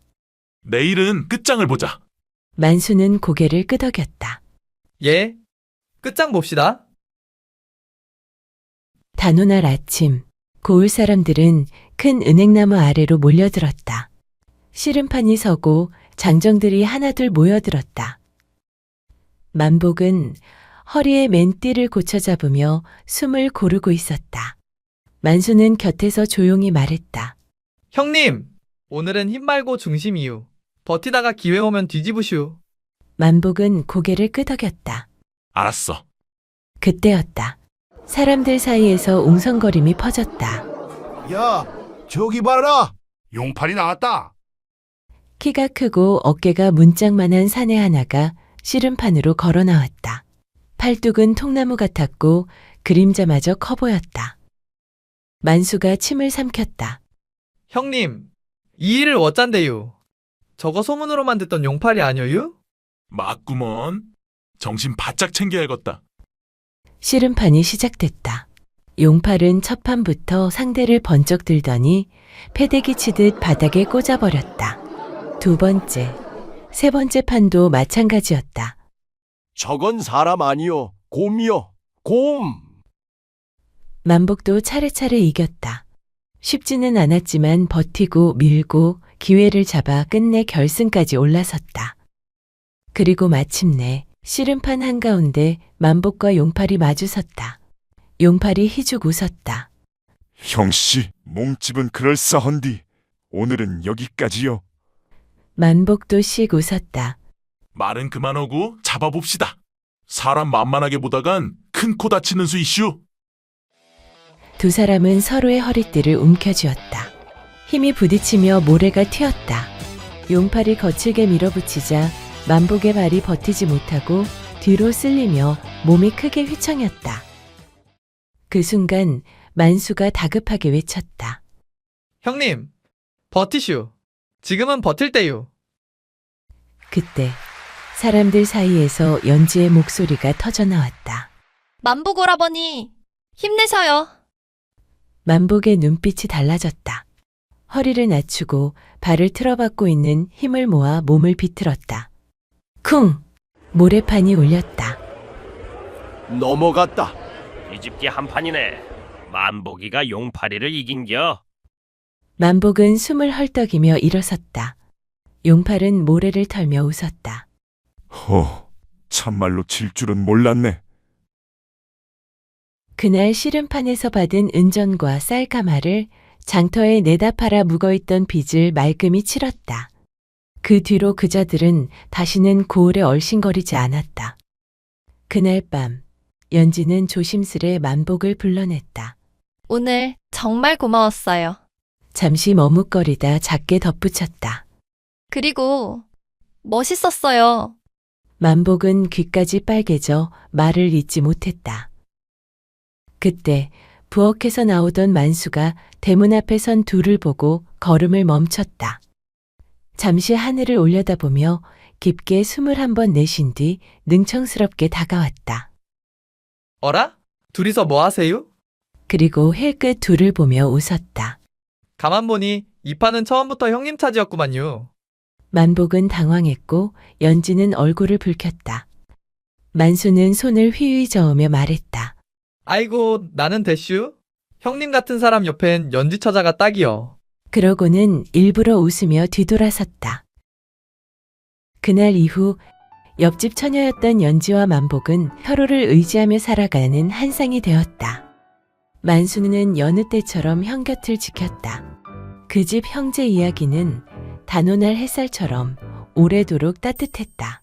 내일은 끝장을 보자. 만수는 고개를 끄덕였다. 예, 끝장 봅시다. 단오날 아침, 고을 사람들은 큰 은행나무 아래로 몰려들었다. 씨름판이 서고 장정들이 하나둘 모여들었다. 만복은 허리에 맨띠를 고쳐 잡으며 숨을 고르고 있었다. 만수는 곁에서 조용히 말했다. 형님, 오늘은 힘 말고 중심이유. 버티다가 기회 오면 뒤집으시오. 만복은 고개를 끄덕였다. 알았어. 그때였다. 사람들 사이에서 웅성거림이 퍼졌다. 야, 저기 봐라. 용팔이 나왔다. 키가 크고 어깨가 문짝만한 사내 하나가 씨름판으로 걸어 나왔다. 팔뚝은 통나무 같았고 그림자마저 커 보였다. 만수가 침을 삼켰다. 형님, 이 일을 어쩐데요? 저거 소문으로만 듣던 용팔이 아니어유? 맞구먼. 정신 바짝 챙겨야겠다. 씨름판이 시작됐다. 용팔은 첫 판부터 상대를 번쩍 들더니 패대기 치듯 바닥에 꽂아버렸다. 두 번째, 세 번째 판도 마찬가지였다. 저건 사람 아니요, 곰이요, 곰. 만복도 차례차례 이겼다. 쉽지는 않았지만 버티고 밀고 기회를 잡아 끝내 결승까지 올라섰다. 그리고 마침내 씨름판 한가운데 만복과 용팔이 마주섰다. 용팔이 희죽 웃었다. 형씨, 몸집은 그럴싸한디 오늘은 여기까지요. 만복도 씩 웃었다. 말은 그만하고 잡아봅시다. 사람 만만하게 보다간 큰 코 다치는 수 이슈. 두 사람은 서로의 허리띠를 움켜쥐었다. 힘이 부딪히며 모래가 튀었다. 용팔이 거칠게 밀어붙이자 만복의 발이 버티지 못하고 뒤로 쓸리며 몸이 크게 휘청였다. 그 순간 만수가 다급하게 외쳤다. 형님, 버티슈. 지금은 버틸 때요. 그때 사람들 사이에서 연지의 목소리가 터져나왔다. 만복 오라버니, 힘내셔요. 만복의 눈빛이 달라졌다. 허리를 낮추고 발을 틀어박고 있는 힘을 모아 몸을 비틀었다. 쿵! 모래판이 울렸다. 넘어갔다. 뒤집기 한 판이네. 만복이가 용팔이를 이긴겨. 만복은 숨을 헐떡이며 일어섰다. 용팔은 모래를 털며 웃었다. 참말로 질 줄은 몰랐네. 그날 씨름판에서 받은 은전과 쌀가마를 장터에 내다 팔아 묵어있던 빚을 말끔히 치렀다. 그 뒤로 그자들은 다시는 고을에 얼씬거리지 않았다. 그날 밤 연지는 조심스레 만복을 불러냈다. 오늘 정말 고마웠어요. 잠시 머뭇거리다 작게 덧붙였다. 그리고 멋있었어요. 만복은 귀까지 빨개져 말을 잇지 못했다. 그때 부엌에서 나오던 만수가 대문 앞에 선 둘을 보고 걸음을 멈췄다. 잠시 하늘을 올려다보며 깊게 숨을 한 번 내쉰 뒤 능청스럽게 다가왔다. 어라? 둘이서 뭐 하세요? 그리고 힐끗 둘을 보며 웃었다. 가만 보니 이 판은 처음부터 형님 차지였구만요. 만복은 당황했고 연지는 얼굴을 붉혔다. 만수는 손을 휘휘 저으며 말했다. 아이고, 나는 대슈. 형님 같은 사람 옆엔 연지 처자가 딱이여. 그러고는 일부러 웃으며 뒤돌아섰다. 그날 이후 옆집 처녀였던 연지와 만복은 서로를 의지하며 살아가는 한 쌍이 되었다. 만수는 여느 때처럼 형 곁을 지켰다. 그 집 형제 이야기는 단오날 햇살처럼 오래도록 따뜻했다.